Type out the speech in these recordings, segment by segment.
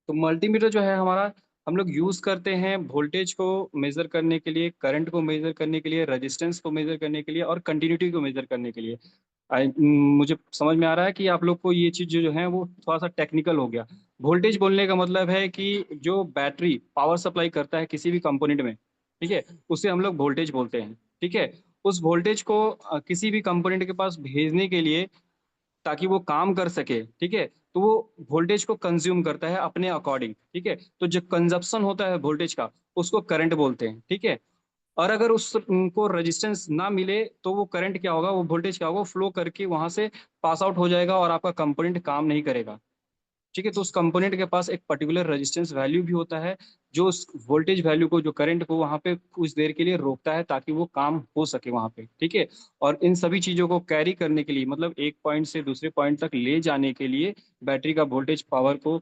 तो मल्टीमीटर जो है हमारा, हम लोग यूज करते हैं वोल्टेज को मेजर करने के लिए, करंट को मेजर करने के लिए, रेजिस्टेंस को मेजर करने के लिए और कंटिन्यूटी को मेजर करने के लिए। मुझे समझ में आ रहा है कि आप लोग को ये चीज जो है वो थोड़ा सा टेक्निकल हो गया। वोल्टेज बोलने का मतलब है कि जो बैटरी पावर सप्लाई करता है किसी भी कंपोनेंट में, ठीक है, उसे हम लोग वोल्टेज बोलते हैं। ठीक है, उस वोल्टेज को किसी भी कंपोनेंट के पास भेजने के लिए, ताकि वो काम कर सके, ठीक है, तो वो वोल्टेज को कंज्यूम करता है अपने अकॉर्डिंग। ठीक है, तो जो कंजप्शन होता है वोल्टेज का, उसको करंट बोलते हैं। ठीक है, और अगर उसको रेजिस्टेंस ना मिले तो वो करंट क्या होगा, वो वोल्टेज क्या होगा, फ्लो करके वहां से पास आउट हो जाएगा और आपका कंपोनेंट काम नहीं करेगा। ठीक है, तो उस कंपोनेंट के पास एक पर्टिकुलर रेजिस्टेंस वैल्यू भी होता है, जो उस वोल्टेज वैल्यू को, जो करंट को वहां पे कुछ देर के लिए रोकता है ताकि वो काम हो सके वहां पे। ठीक है, और इन सभी चीजों को कैरी करने के लिए, मतलब एक पॉइंट से दूसरे पॉइंट तक ले जाने के लिए, बैटरी का वोल्टेज पावर को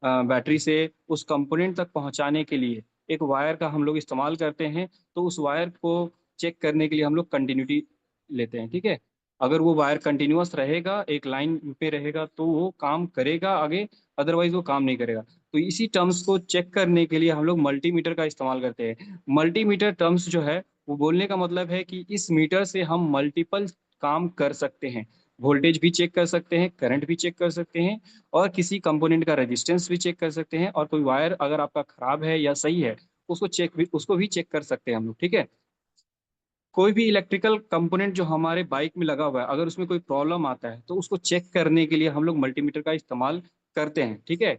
बैटरी से उस कंपोनेंट तक पहुंचाने के लिए एक वायर का हम लोग इस्तेमाल करते हैं। तो उस वायर को चेक करने के लिए हम लोग कंटिन्यूटी लेते हैं। ठीक है, अगर वो वायर कंटिन्यूअस रहेगा, एक लाइन पे रहेगा, तो वो काम करेगा आगे, अदरवाइज वो काम नहीं करेगा। तो इसी टर्म्स को चेक करने के लिए हम लोग मल्टीमीटर का इस्तेमाल करते हैं। मल्टीमीटर टर्म्स जो है वो बोलने का मतलब है कि इस मीटर से हम मल्टीपल काम कर सकते हैं। वोल्टेज भी चेक कर सकते हैं, करंट भी चेक कर सकते हैं, और किसी कंपोनेंट का रेजिस्टेंस भी चेक कर सकते हैं, और कोई वायर अगर आपका खराब है या सही है, उसको भी चेक कर सकते हैं हम लोग। ठीक है, कोई भी इलेक्ट्रिकल कंपोनेंट जो हमारे बाइक में लगा हुआ है, अगर उसमें कोई प्रॉब्लम आता है तो उसको चेक करने के लिए हम लोग मल्टीमीटर का इस्तेमाल करते हैं। ठीक है,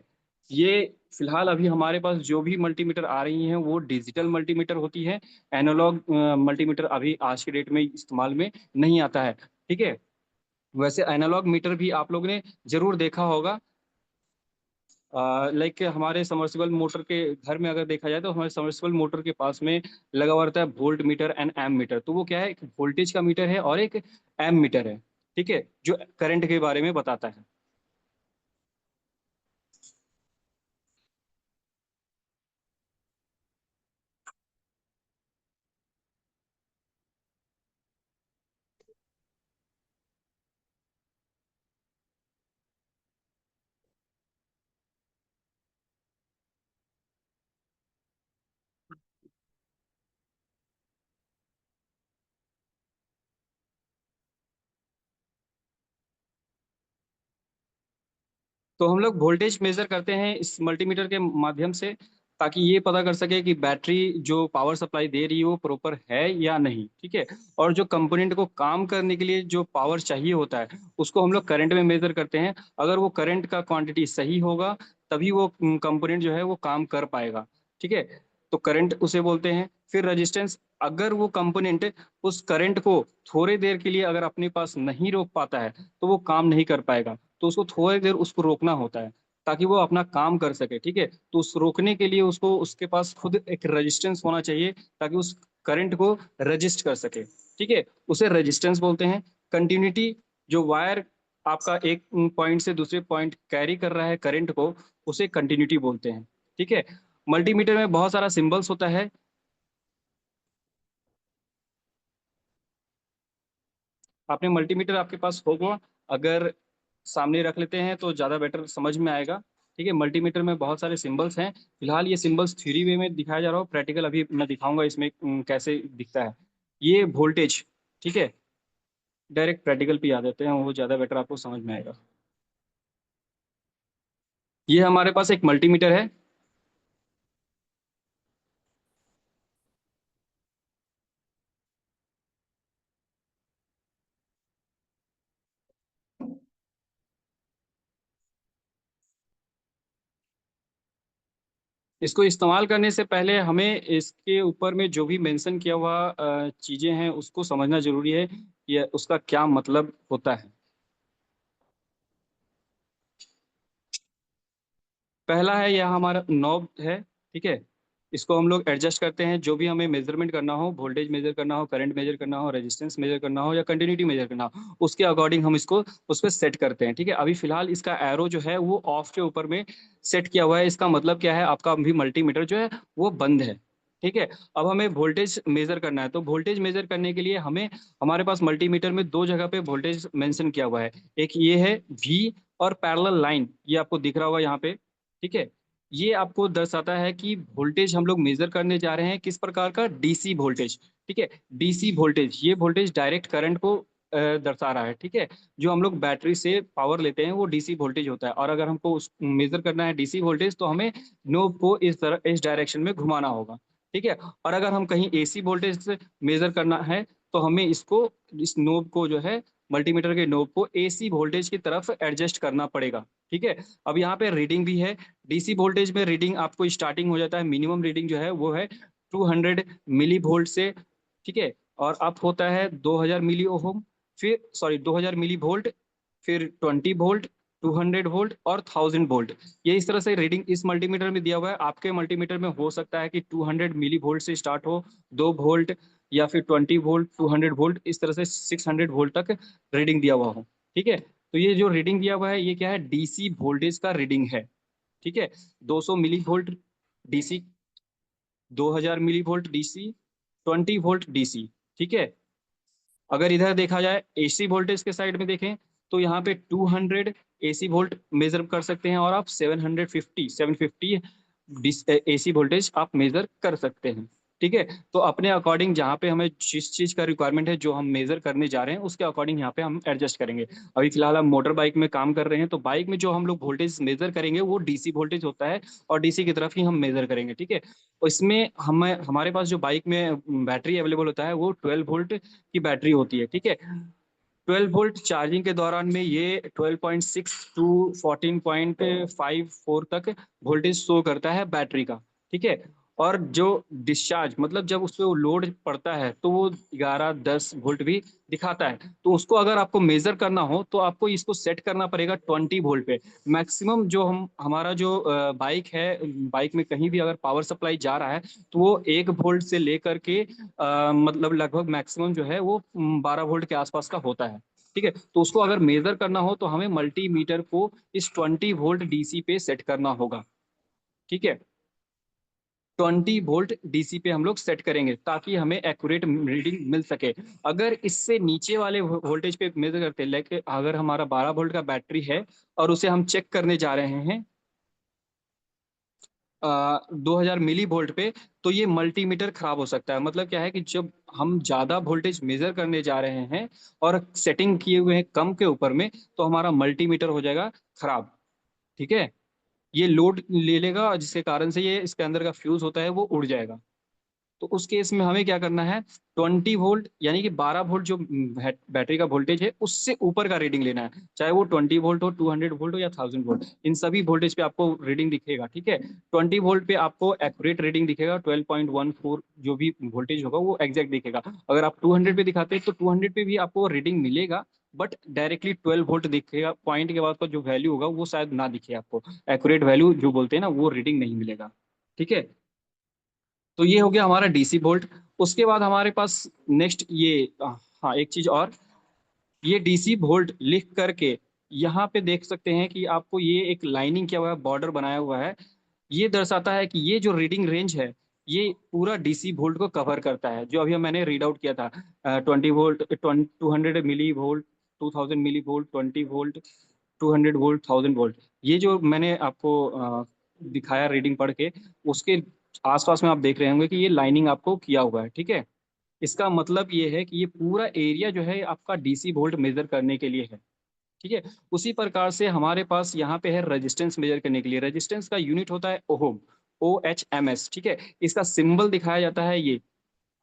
ये फिलहाल अभी हमारे पास जो भी मल्टीमीटर आ रही हैं वो डिजिटल मल्टीमीटर होती है। एनालॉग मल्टीमीटर अभी आज के डेट में इस्तेमाल में नहीं आता है। ठीक है, वैसे एनालॉग मीटर भी आप लोग ने जरूर देखा होगा। लाइक हमारे समर्सिबल मोटर के घर में अगर देखा जाए तो हमारे समर्सिबल मोटर के पास में लगा हुआ रहता है voltmeter and ammeter. तो वो क्या है, एक वोल्टेज का मीटर है और एक एम मीटर है। ठीक है, जो करंट के बारे में बताता है। तो हम लोग वोल्टेज मेजर करते हैं इस मल्टीमीटर के माध्यम से, ताकि ये पता कर सके कि बैटरी जो पावर सप्लाई दे रही है वो प्रॉपर है या नहीं। ठीक है, और जो कंपोनेंट को काम करने के लिए जो पावर चाहिए होता है उसको हम लोग करंट में मेजर करते हैं। अगर वो करंट का क्वांटिटी सही होगा तभी वो कंपोनेंट जो है वो काम कर पाएगा। ठीक है, तो करंट उसे बोलते हैं। फिर रेजिस्टेंस, अगर वो कंपोनेंट उस करंट को थोड़ी देर के लिए अगर अपने पास नहीं रोक पाता है तो वो काम नहीं कर पाएगा। तो उसको थोड़ी देर उसको रोकना होता है ताकि वो अपना काम कर सके। ठीक है, तो उस रोकने के लिए उसको, उसके पास खुद एक रेजिस्टेंस होना चाहिए ताकि उस करंट को रजिस्ट कर सके। ठीक है, उसे रेजिस्टेंस बोलते हैं। कंटिन्यूटी, जो वायर आपका एक पॉइंट से दूसरे पॉइंट कैरी कर रहा है करंट को, उसे कंटिन्यूटी बोलते हैं। ठीक है, मल्टीमीटर में बहुत सारा सिंबल्स होता है। आपने मल्टीमीटर आपके पास होगा, अगर सामने रख लेते हैं तो ज़्यादा बेटर समझ में आएगा। ठीक है, मल्टीमीटर में बहुत सारे सिंबल्स हैं। फिलहाल ये सिंबल्स थ्योरी वे में दिखाया जा रहा हो, प्रैक्टिकल अभी मैं दिखाऊंगा इसमें कैसे दिखता है। ये वोल्टेज, ठीक है, डायरेक्ट प्रैक्टिकल पे आ जाते हैं, वो ज़्यादा बेटर आपको समझ में आएगा। ये हमारे पास एक मल्टीमीटर है। इसको इस्तेमाल करने से पहले हमें इसके ऊपर में जो भी मेंशन किया हुआ चीज़ें हैं उसको समझना जरूरी है कि उसका क्या मतलब होता है। पहला है, यह हमारा नॉब है। ठीक है, इसको हम लोग एडजस्ट करते हैं, जो भी हमें मेजरमेंट करना हो, वोल्टेज मेजर करना हो, करंट मेजर करना हो, रेजिस्टेंस मेजर करना हो या कंटिन्यूटी मेजर करना हो, उसके अकॉर्डिंग हम इसको उस पर सेट करते हैं। ठीक है, अभी फिलहाल इसका एरो जो है वो ऑफ के ऊपर में सेट किया हुआ है। इसका मतलब क्या है, आपका अभी मल्टीमीटर जो है वो बंद है। ठीक है, अब हमें वोल्टेज मेजर करना है। तो वोल्टेज मेजर करने के लिए हमें, हमारे पास मल्टीमीटर में दो जगह पे वोल्टेज मेंशन किया हुआ है। एक ये है वी, और पैरेलल लाइन ये आपको दिख रहा होगा यहाँ पे। ठीक है, ये आपको दर्शाता है कि वोल्टेज हम लोग मेजर करने जा रहे हैं किस प्रकार का, डीसी वोल्टेज। ठीक है, डीसी वोल्टेज, ये वोल्टेज डायरेक्ट करंट को दर्शा रहा है। ठीक है, जो हम लोग बैटरी से पावर लेते हैं वो डीसी वोल्टेज होता है, और अगर हमको उस मेजर करना है डीसी वोल्टेज तो हमें नोब को इस तरह, इस डायरेक्शन में घुमाना होगा। ठीक है, और अगर हम कहीं एसी वोल्टेज से मेजर करना है तो हमें इसको, इस नोब को जो है, मल्टीमीटर के नोब को एसी वोल्टेज की तरफ एडजस्ट करना पड़ेगा। ठीक है, अब यहाँ पे रीडिंग भी है। डीसी वोल्टेज में रीडिंग आपको स्टार्टिंग हो जाता है, मिनिमम रीडिंग जो है वो है 200 मिली वोल्ट से। ठीक है, और अप होता है 2000 मिली ओम, फिर सॉरी 2000 मिली वोल्ट, फिर 20 वोल्ट, 200 वोल्ट और 1000 वोल्ट। ये इस तरह से रीडिंग इस मल्टीमीटर में दिया हुआ है। आपके मल्टीमीटर में हो सकता है कि 200 मिली वोल्ट से स्टार्ट हो, 2 वोल्ट, या फिर 20 वोल्ट, 200 वोल्ट, इस तरह से 600 वोल्ट तक रीडिंग दिया हुआ हो। ठीक है, तो ये जो रीडिंग दिया हुआ है ये क्या है, डीसी वोल्टेज का रीडिंग है। ठीक है, 200 millivolt DC, 2000 millivolt DC, 20 volt DC. ठीक है, अगर इधर देखा जाए एसी वोल्टेज के साइड में देखें तो यहाँ पे 200 एसी वोल्ट मेजर कर सकते हैं, और आप 750 एसी वोल्टेज आप मेजर कर सकते हैं। ठीक है, तो अपने अकॉर्डिंग जहाँ पे हमें जिस चीज़ का रिक्वायरमेंट है, जो हम मेजर करने जा रहे हैं उसके अकॉर्डिंग यहाँ पे हम एडजस्ट करेंगे। अभी फिलहाल हम मोटर बाइक में काम कर रहे हैं, तो बाइक में जो हम लोग वोल्टेज मेजर करेंगे वो डीसी वोल्टेज होता है, और डीसी की तरफ ही हम मेजर करेंगे। ठीक है, तो इसमें हमें, हमारे पास जो बाइक में बैटरी अवेलेबल होता है वो 12 वोल्ट की बैटरी होती है। ठीक है, 12 वोल्ट चार्जिंग के दौरान में ये 12.6 टू 14.54 तक वोल्टेज शो करता है बैटरी का। ठीक है, और जो डिस्चार्ज, मतलब जब उस पर लोड पड़ता है तो वो 11-10 वोल्ट भी दिखाता है। तो उसको अगर आपको मेजर करना हो तो आपको इसको सेट करना पड़ेगा 20 वोल्ट पे। मैक्सिमम जो हम, हमारा जो बाइक है, बाइक में कहीं भी अगर पावर सप्लाई जा रहा है तो वो 1 वोल्ट से लेकर के मतलब लगभग मैक्सिमम जो है वो 12 वोल्ट के आसपास का होता है। ठीक है, तो उसको अगर मेजर करना हो तो हमें मल्टीमीटर को इस 20 वोल्ट डीसी पे सेट करना होगा। ठीक है, 20 वोल्ट डीसी पे हम लोग सेट करेंगे ताकि हमें एक्यूरेट रीडिंग मिल सके। अगर इससे नीचे वाले वोल्टेज पे मेजर करते हैं, लाइक अगर हमारा 12 वोल्ट का बैटरी है और उसे हम चेक करने जा रहे हैं 2000 मिली वोल्ट पे, तो ये मल्टीमीटर खराब हो सकता है। मतलब क्या है कि जब हम ज्यादा वोल्टेज मेजर करने जा रहे हैं और सेटिंग किए हुए हैं कम के ऊपर में, तो हमारा मल्टीमीटर हो जाएगा खराब। ठीक है, ये लोड ले लेगा जिसके कारण से ये इसके अंदर का फ्यूज होता है वो उड़ जाएगा। तो उस केस में हमें क्या करना है, 20 वोल्ट यानी कि 12 वोल्ट जो बैटरी का वोल्टेज है उससे ऊपर का रीडिंग लेना है। चाहे वो 20 वोल्ट हो, 200 वोल्ट हो या 1000 वोल्ट, इन सभी वोल्टेज पे आपको रीडिंग दिखेगा। ठीक है, 20 वोल्ट पे आपको एक्यूरेट रीडिंग दिखेगा, 12.14 जो भी वोल्टेज होगा वो एग्जैक्ट दिखेगा। अगर आप 200 पे दिखाते हैं तो 200 पे भी आपको रीडिंग मिलेगा, बट डायरेक्टली 12 वोल्ट दिखेगा। पॉइंट के बाद का जो वैल्यू होगा वो शायद ना दिखे आपको, एक्यूरेट वैल्यू जो बोलते हैं ना वो रीडिंग नहीं मिलेगा। ठीक है, तो ये हो गया हमारा डीसी वोल्ट। उसके बाद हमारे पास नेक्स्ट ये हाँ एक चीज और, ये डीसी वोल्ट लिख करके यहाँ पे देख सकते हैं कि आपको ये एक लाइनिंग किया हुआ है, बॉर्डर बनाया हुआ है। ये दर्शाता है कि ये जो रीडिंग रेंज है ये पूरा डीसी वोल्ट को कवर करता है, जो अभी मैंने रीड आउट किया था। 20 volt, 200 millivolt, 2000 millivolt, 20 volt, 200 volt, 1000 volt, ये जो मैंने आपको दिखाया रीडिंग पढ़ के, उसके आसपास में आप देख रहे होंगे कि ये लाइनिंग आपको किया हुआ है। ठीक है, इसका मतलब ये है कि ये पूरा एरिया जो है आपका डीसी वोल्ट मेजर करने के लिए है। ठीक है, उसी प्रकार से हमारे पास यहाँ पे है रेजिस्टेंस मेजर करने के लिए। रेजिस्टेंस का यूनिट होता है ओहम, OHMS। ठीक है, इसका सिंबल दिखाया जाता है, ये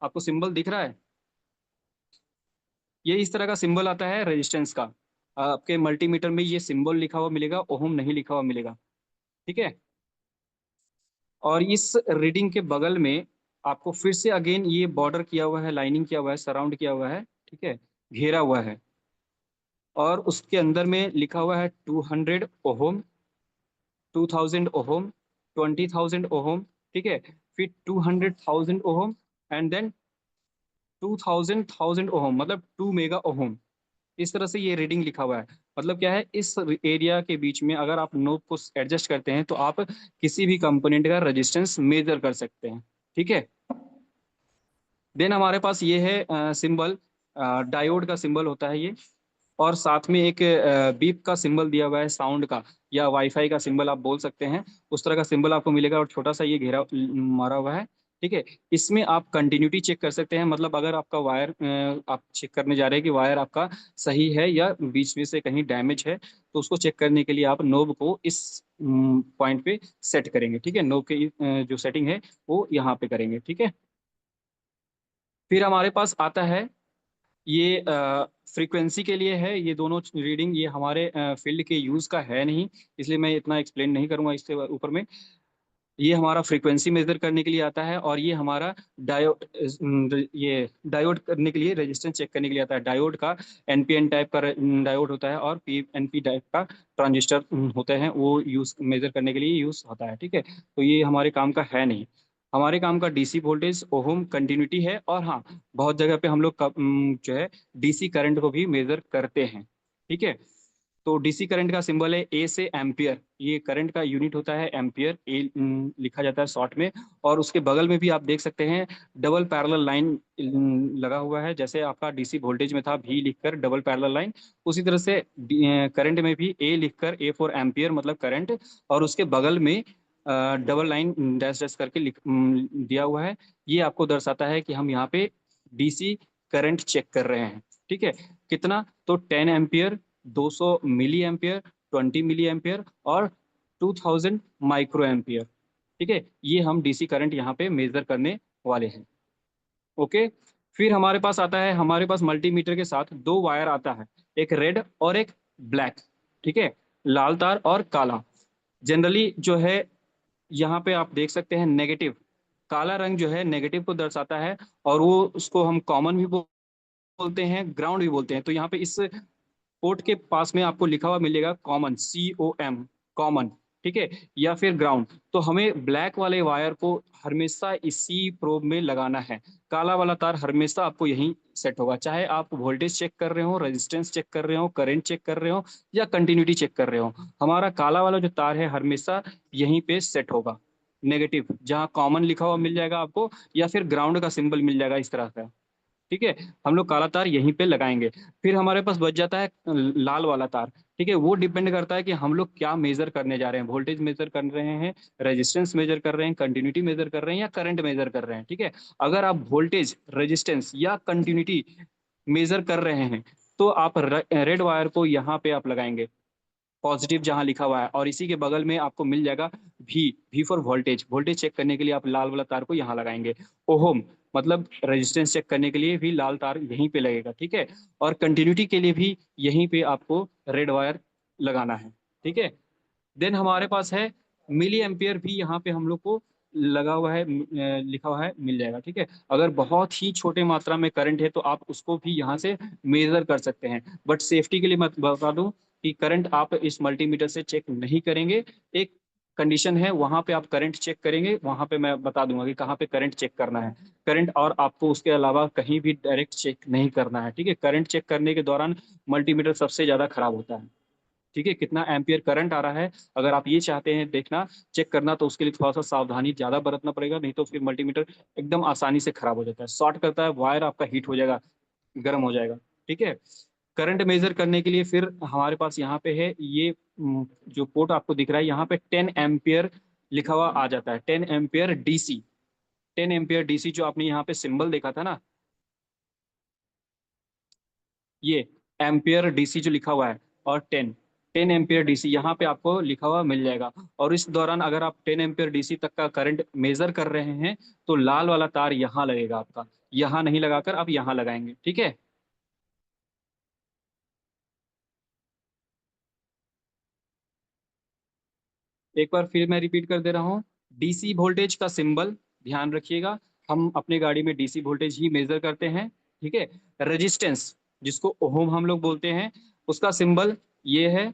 आपको सिंबल दिख रहा है, ये इस तरह का सिंबल आता है रेजिस्टेंस का। आपके मल्टीमीटर में ये सिंबल लिखा हुआ मिलेगा, ओहम नहीं लिखा हुआ मिलेगा। ठीक है, और इस रीडिंग के बगल में आपको फिर से अगेन ये बॉर्डर किया हुआ है, लाइनिंग किया हुआ है, सराउंड किया हुआ है। ठीक है, घेरा हुआ है, और उसके अंदर में लिखा हुआ है 200 ओहम, 2000 ओहम, 20,000 ओहम। ठीक है, फिर 200,000 ओहम, एंड देन 2,000 ओहम, मतलब 2 मेगा ओहम। इस तरह से ये रीडिंग लिखा हुआ है। मतलब क्या है, इस एरिया के बीच में अगर आप नोब को एडजस्ट करते हैं तो आप किसी भी कंपोनेंट का रेजिस्टेंस मेजर कर सकते हैं। ठीक है, देन हमारे पास ये है सिंबल, डायोड का सिंबल होता है ये। और साथ में एक बीप का सिंबल दिया हुआ है साउंड का, या वाईफाई का सिंबल आप बोल सकते हैं, उस तरह का सिंबल आपको मिलेगा और छोटा सा ये घेरा मारा हुआ है। ठीक है, इसमें आप कंटिन्यूटी चेक कर सकते हैं, मतलब अगर आपका वायर आप चेक करने जा रहे हैं कि वायर आपका सही है या बीच में से कहीं डैमेज है, तो उसको चेक करने के लिए आप नोब को इस पॉइंट पे सेट करेंगे। ठीक है, नोब के जो सेटिंग है वो यहाँ पे करेंगे। ठीक है, फिर हमारे पास आता है ये फ्रीक्वेंसी के लिए है, ये दोनों रीडिंग ये हमारे फील्ड के यूज़ का है नहीं, इसलिए मैं इतना एक्सप्लेन नहीं करूंगा इससे ऊपर में। ये हमारा फ्रीक्वेंसी मेजर करने के लिए आता है, और ये हमारा डायोड, ये डायोड करने के लिए, रेजिस्टेंस चेक करने के लिए आता है। डायोड का एनपीएन टाइप का डायोड होता है, और पीएनपी टाइप का ट्रांजिस्टर होते हैं, वो यूज मेजर करने के लिए यूज होता है। ठीक है, तो ये हमारे काम का है नहीं। हमारे काम का डीसी वोल्टेज, ओहम, कंटिन्यूटी है, और हाँ, बहुत जगह पे हम लोग जो है डीसी करंट को भी मेजर करते हैं। ठीक है, तो डीसी करंट का सिंबल है ए से एम्पियर, ये करंट का यूनिट होता है एम्पियर, ए लिखा जाता है शॉर्ट में। और उसके बगल में भी आप देख सकते हैं डबल पैरेलल लाइन लगा हुआ है, जैसे आपका डीसी वोल्टेज में था भी लिखकर डबल पैरेलल लाइन, उसी तरह से करंट में भी ए लिखकर, ए फॉर एम्पियर मतलब करंट, और उसके बगल में डबल लाइन डैश डैश करके दिया हुआ है। ये आपको दर्शाता है कि हम यहाँ पे डीसी करंट चेक कर रहे हैं। ठीक है, कितना, तो 10 ampere, 200 milliampere, 20 milliampere, और 2000 माइक्रो एम्पियर। ठीक है, ये हम डीसी करंट यहाँ पे मेजर करने वाले हैं। ओके, फिर हमारे पास आता है, हमारे पास मल्टीमीटर के साथ दो वायर आता है, एक रेड और एक ब्लैक। ठीक है, लाल तार और काला। जनरली जो है यहाँ पे आप देख सकते हैं नेगेटिव, काला रंग जो है नेगेटिव को दर्शाता है, और वो उसको हम कॉमन भी बोलते हैं, ग्राउंड भी बोलते हैं। तो यहाँ पे इस पोर्ट के पास में आपको लिखा हुआ मिलेगा कॉमन, COM, कॉमन। ठीक है, या फिर ग्राउंड। तो हमें ब्लैक वाले वायर को हमेशा इसी प्रोब में लगाना है, काला वाला तार हमेशा आपको यहीं सेट होगा, चाहे आप वोल्टेज चेक कर रहे हो, रेजिस्टेंस चेक कर रहे हो, करंट चेक कर रहे हो, या कंटिन्यूटी चेक कर रहे हो, हमारा काला वाला जो तार है हमेशा यहीं पे सेट होगा। नेगेटिव जहाँ कॉमन लिखा हुआ मिल जाएगा आपको, या फिर ग्राउंड का सिंबल मिल जाएगा इस तरह का। ठीक है, हम लोग काला तार यहीं पे लगाएंगे। फिर हमारे पास बच जाता है लाल वाला तार। ठीक है, वो डिपेंड करता है कि हम लोग क्या मेजर करने जा रहे हैं, वोल्टेज मेजर कर रहे हैं, रेजिस्टेंस मेजर कर रहे हैं, कंटिन्यूटी मेजर कर रहे हैं, या करंट मेजर कर रहे हैं। ठीक है, अगर आप वोल्टेज, रेजिस्टेंस या कंटिन्यूटी मेजर कर रहे हैं, तो आप रेड वायर को यहाँ पे आप लगाएंगे, पॉजिटिव जहां लिखा हुआ है, और इसी के बगल में आपको मिल जाएगा भी फॉर वोल्टेज, वोल्टेज चेक करने के लिए आप लाल वाला तार को यहाँ लगाएंगे। ओहम मतलब रेजिस्टेंस चेक करने के लिए भी लाल तार यहीं पे लगेगा। ठीक है, और कंटिन्यूटी के लिए भी यहीं पे आपको रेड वायर लगाना है। ठीक है, देन हमारे पास है मिली एम्पियर, भी यहाँ पे हम लोग को लगा हुआ है, लिखा हुआ है, मिल जाएगा। ठीक है, अगर बहुत ही छोटे मात्रा में करंट है तो आप उसको भी यहाँ से मेजर कर सकते हैं, बट सेफ्टी के लिए मैं बता दूं कि करंट आप इस मल्टीमीटर से चेक नहीं करेंगे। एक कंडीशन है, वहां पे आप करंट चेक करेंगे, वहां पे मैं बता दूंगा कि कहाँ पे करंट चेक करना है। करंट और आपको उसके अलावा कहीं भी डायरेक्ट चेक नहीं करना है। ठीक है, करंट चेक करने के दौरान मल्टीमीटर सबसे ज्यादा खराब होता है। ठीक है, कितना एम्पियर करंट आ रहा है, अगर आप ये चाहते हैं देखना, चेक करना, तो उसके लिए थोड़ा सा सावधानी ज्यादा बरतना पड़ेगा, नहीं तो फिर मल्टीमीटर एकदम आसानी से खराब हो जाता है, शॉर्ट करता है, वायर आपका हीट हो जाएगा, गर्म हो जाएगा। ठीक है, करंट मेजर करने के लिए फिर हमारे पास यहाँ पे है ये जो पोर्ट आपको दिख रहा है यहाँ पे 10 एम्पियर लिखा हुआ आ जाता है, 10 एम्पियर DC। 10 एम्पियर DC जो आपने यहाँ पे सिंबल देखा था ना, ये एम्पियर DC जो लिखा हुआ है, और 10 एम्पियर DC यहाँ पे आपको लिखा हुआ मिल जाएगा। और इस दौरान अगर आप 10 एम्पियर DC तक का करंट मेजर कर रहे हैं, तो लाल वाला तार यहाँ लगेगा आपका, यहाँ नहीं लगाकर आप यहाँ लगाएंगे। ठीक है, एक बार फिर मैं रिपीट कर दे रहा हूँ, डीसी वोल्टेज का सिंबल ध्यान रखिएगा, हम अपने गाड़ी में डीसी वोल्टेज ही मेजर करते हैं। ठीक है, रेजिस्टेंस जिसको ओम हम लोग बोलते हैं, उसका सिंबल ये है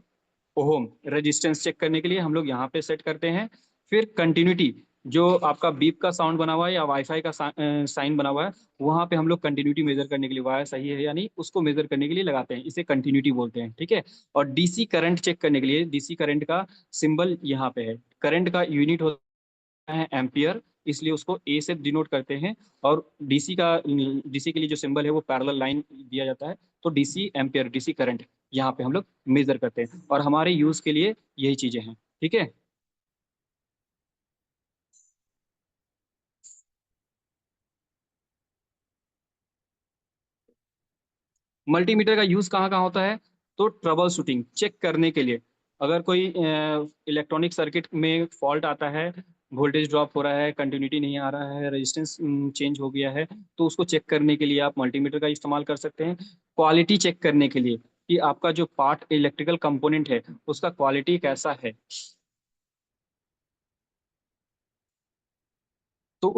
ओम, रेजिस्टेंस चेक करने के लिए हम लोग यहाँ पे सेट करते हैं। फिर कंटिन्यूटी, जो आपका बीप का साउंड बना हुआ है या वाईफाई का साइन बना हुआ है, वहां पे हम लोग कंटिन्यूटी मेजर करने के लिए, वायर सही है या नहीं उसको मेजर करने के लिए लगाते हैं, इसे कंटिन्यूटी बोलते हैं। ठीक है, और डीसी करंट चेक करने के लिए डीसी करंट का सिंबल यहाँ पे है, करंट का यूनिट होता है एम्पियर, इसलिए उसको ए से डिनोट करते हैं। और डीसी के लिए जो सिंबल है वो पैरेलल लाइन दिया जाता है, तो डीसी एम्पियर, डीसी करंट यहाँ पे हम लोग मेजर करते हैं, और हमारे यूज के लिए यही चीजें हैं। ठीक है। मल्टीमीटर का यूज कहाँ कहाँ होता है? तो ट्रबल शूटिंग, चेक करने के लिए। अगर कोई इलेक्ट्रॉनिक सर्किट में फॉल्ट आता है, वोल्टेज ड्रॉप हो रहा है, कंटिन्यूटी नहीं आ रहा है, रेजिस्टेंस चेंज हो गया है, तो उसको चेक करने के लिए आप मल्टीमीटर का इस्तेमाल कर सकते हैं। क्वालिटी चेक करने के लिए कि आपका जो पार्ट इलेक्ट्रिकल कंपोनेंट है उसका क्वालिटी कैसा है, तो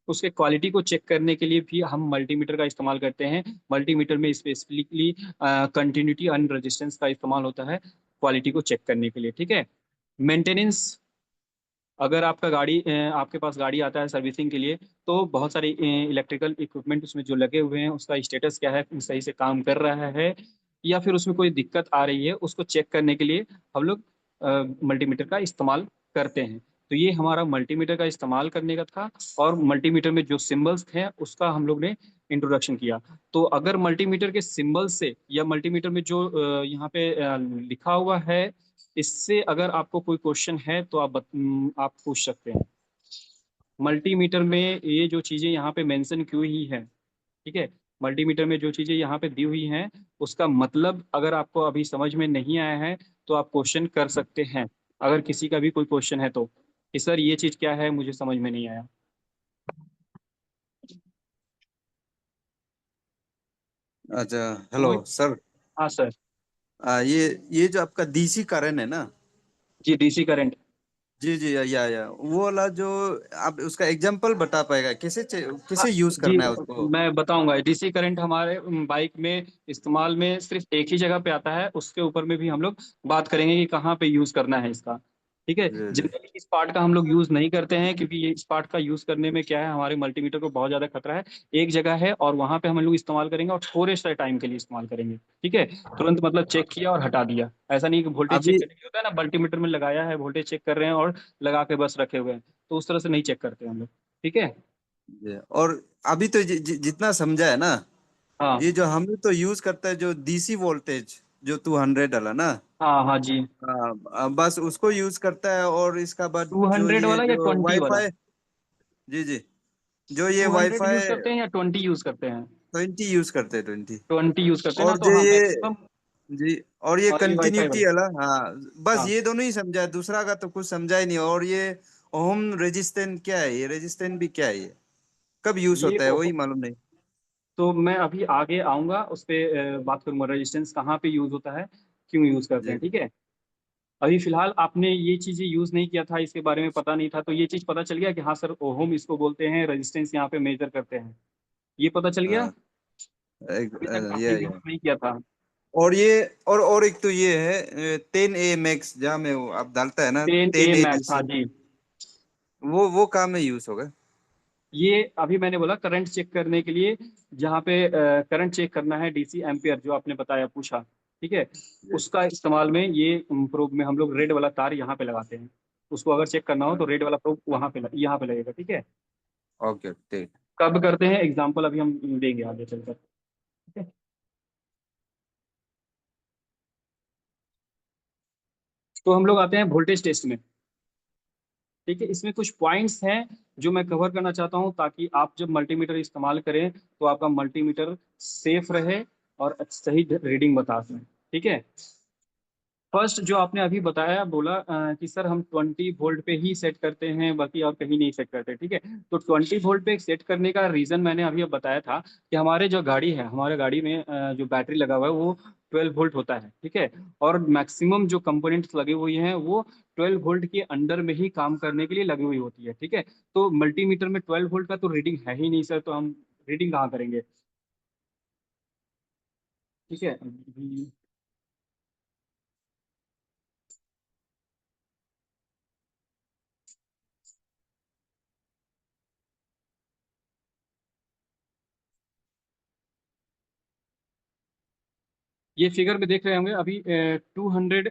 उसके क्वालिटी को चेक करने के लिए भी हम मल्टीमीटर का इस्तेमाल करते हैं। मल्टीमीटर में स्पेसिफिकली कंटिन्यूटी एंड रेजिस्टेंस का इस्तेमाल होता है क्वालिटी को चेक करने के लिए। ठीक है। मेंटेनेंस, अगर आपका गाड़ी आपके पास गाड़ी आता है सर्विसिंग के लिए, तो बहुत सारे इलेक्ट्रिकल इक्विपमेंट उसमें जो लगे हुए हैं उसका स्टेटस क्या है, सही से काम कर रहा है या फिर उसमें कोई दिक्कत आ रही है, उसको चेक करने के लिए हम लोग मल्टीमीटर का इस्तेमाल करते हैं। तो ये हमारा मल्टीमीटर का इस्तेमाल करने का था, और मल्टीमीटर में जो सिंबल्स थे उसका हम लोग ने इंट्रोडक्शन किया। तो अगर मल्टीमीटर के सिंबल से या मल्टीमीटर में जो यहाँ पे लिखा हुआ है, इससे अगर आपको कोई क्वेश्चन है तो आप पूछ सकते हैं। मल्टीमीटर में ये जो चीजें यहाँ पे मेंशन की हुई है, ठीक है, मल्टीमीटर में जो चीजें यहाँ पे दी हुई हैं, उसका मतलब अगर आपको अभी समझ में नहीं आया है तो आप क्वेश्चन कर सकते हैं। अगर किसी का भी कोई क्वेश्चन है तो, कि सर ये चीज क्या है, मुझे समझ में नहीं आया। अच्छा। तो हेलो सर। हाँ सर। ये जो आपका डीसी करंट है ना। जी, डीसी करंट। जी जी, या वो वाला जो आप उसका एग्जांपल बता पाएगा, कैसे हाँ कैसे यूज जी, करना है उसको? मैं बताऊंगा। डीसी करंट हमारे बाइक में इस्तेमाल में सिर्फ एक ही जगह पे आता है, उसके ऊपर में भी हम लोग बात करेंगे कि कहाँ पे यूज करना है इसका। ठीक है। जी जी। जनरली इस पार्ट का हम लोग यूज नहीं करते हैं, क्योंकि ये इस पार्ट का यूज करने में क्या है, हमारे मल्टीमीटर को बहुत ज्यादा खतरा है। एक जगह है और वहां पे हम लोग इस्तेमाल करेंगे, और थोड़े से टाइम के लिए इस्तेमाल करेंगे। ठीक है। तुरंत मतलब चेक किया और हटा दिया, ऐसा नहीं कि वोल्टेज चेक अभी करने के लिए होता है ना, मल्टीमीटर में लगाया है, वोल्टेज चेक कर रहे हैं और लगा के बस रखे हुए हैं, तो उस तरह से नहीं चेक करते हम लोग। ठीक है। जी, और अभी तो जितना समझा है ना, हाँ ये जो हम लोग तो यूज करता है जो डीसी वोल्टेज, जो 200 वाला ना। हाँ हाँ जी। बस उसको यूज करता है, और इसका बाद टू जो हंड्रेड ये वाला या जो 20 वाला? वाईफाई। जी जी। जो ये 200 वाईफाई यूज करते हैं या 20 यूज करते हैं? 20 यूज करते हैं, 20। 20 यूज करते हैं ना, और तो जो हाँ ये मैक्सिमम। जी, और ये और ये वाईफाई कंटिन्यूटी वाला। वाला, हाँ। बस हाँ, ये दोनों ही समझा है, दूसरा का तो कुछ समझा ही नहीं। और ये ओम रेजिस्टेंस क्या है, ये रेजिस्टेंस भी क्या है, ये कब यूज ये होता है वही मालूम नहीं। तो मैं अभी आगे आऊंगा उस पे, बात करूंगा रेजिस्टेंस कहाँ पे यूज होता है, क्यों यूज करते जी हैं। ठीक है। अभी फिलहाल आपने ये चीजें यूज नहीं किया था, इसके बारे में पता नहीं था, तो ये चीज पता चल गया कि हाँ सर, ओहम इसको बोलते हैं, रेजिस्टेंस यहाँ पे मेजर करते हैं, ये पता चल गया। हाँ। अभी तक आपने ये यूज नहीं किया था। और ये और एक तो ये है 10A मैक्स, जहाँ में वो आप डालता है ना, 10 ए मैक्स, हाँ10 ADC। जी। वो काम में यूज होगा। ये अभी मैंने बोला करंट चेक करने के लिए, जहाँ पे करंट चेक करना है, डीसी एम्पियर जो आपने बताया पूछा। ठीक है। जी। उसका इस्तेमाल में ये प्रोब में हम लोग रेड वाला तार यहाँ पे लगाते हैं। उसको अगर चेक करना हो तो रेड वाला प्रोब वहाँ पे यहाँ पे लगेगा। ठीक है। ओके, ठीक। कब करते हैं एग्जाम्पल अभी हम देंगे आगे चलकर। ठीक है। तो हम लोग आते हैं वोल्टेज टेस्ट में। ठीक है। इसमें कुछ पॉइंट्स हैं जो मैं कवर करना चाहता हूँ, ताकि आप जब मल्टीमीटर इस्तेमाल करें तो आपका मल्टीमीटर सेफ रहे और सही रीडिंग बता सकें। ठीक है। फर्स्ट जो आपने अभी बताया, बोला कि सर हम 20 वोल्ट पे ही सेट करते हैं, बाकी और कहीं नहीं सेट करते। ठीक है। तो 20 वोल्ट पे सेट करने का रीजन मैंने अभी अब बताया था, कि हमारे जो गाड़ी है, हमारे गाड़ी में जो बैटरी लगा हुआ है वो 12 वोल्ट होता है। ठीक है। और मैक्सिमम जो कंपोनेंट्स लगे हुए हैं वो 12 वोल्ट के अंडर में ही काम करने के लिए लगी हुई होती है। ठीक है। तो मल्टीमीटर में 12 वोल्ट का तो रीडिंग है ही नहीं सर, तो हम रीडिंग कहाँ करेंगे। ठीक है। ये फिगर में देख रहे होंगे अभी, 200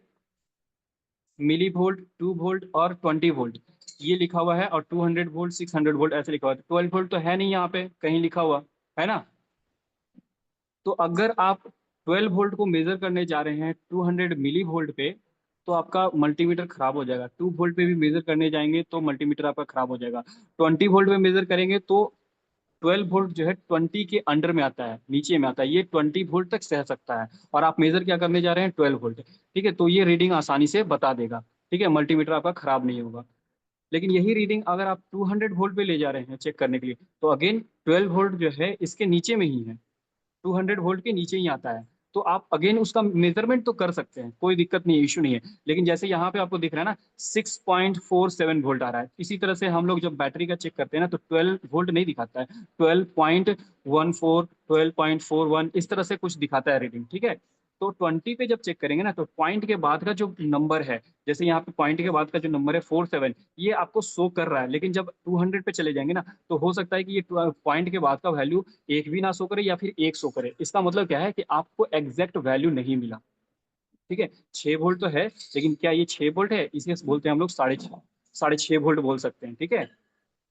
मिली वोल्ट, 2 वोल्ट और 20 वोल्ट, ये लिखा हुआ है, और 200 वोल्ट, 600 वोल्ट ऐसे लिखा हुआ है। 12 वोल्ट तो है नहीं यहाँ पे कहीं लिखा हुआ, है ना। तो अगर आप 12 वोल्ट को मेजर करने जा रहे हैं 200 मिली वोल्ट पे, तो आपका मल्टीमीटर खराब हो जाएगा। 2 वोल्ट पे भी मेजर करने जाएंगे तो मल्टीमीटर आपका खराब हो जाएगा। 20 वोल्ट पे मेजर करेंगे तो 12 वोल्ट जो है 20 के अंडर में आता है, नीचे में आता है, ये 20 वोल्ट तक सह सकता है। और आप मेजर क्या करने जा रहे हैं, 12 वोल्ट। ठीक है, तो ये रीडिंग आसानी से बता देगा। ठीक है, मल्टीमीटर आपका खराब नहीं होगा। लेकिन यही रीडिंग अगर आप 200 वोल्ट पे ले जा रहे हैं चेक करने के लिए, तो अगेन 12 वोल्ट जो है इसके नीचे में ही है, 200 वोल्ट के नीचे ही आता है। तो आप अगेन उसका मेजरमेंट तो कर सकते हैं, कोई दिक्कत नहीं है, इशू नहीं है। लेकिन जैसे यहाँ पे आपको दिख रहा है ना 6.47 वोल्ट आ रहा है, इसी तरह से हम लोग जब बैटरी का चेक करते हैं ना तो 12 वोल्ट नहीं दिखाता है, 12.14, 12.41 इस तरह से कुछ दिखाता है रीडिंग। ठीक है, तो 20 पे जब चेक करेंगे ना तो पॉइंट के बाद का जो नंबर है, जैसे यहाँ पे पॉइंट के बाद का जो नंबर है 47, ये आपको शो कर रहा है। लेकिन जब 200 पे चले जाएंगे ना तो हो सकता है कि ये पॉइंट के बाद का वैल्यू एक भी ना शो करे या फिर एक शो करे। इसका मतलब क्या है कि आपको एग्जैक्ट वैल्यू नहीं मिला। ठीक है, 6 वोल्ट तो है, लेकिन क्या ये 6 वोल्ट है, इसे बोलते हैं हम लोग 6.5 वोल्ट बोल सकते हैं। ठीक है,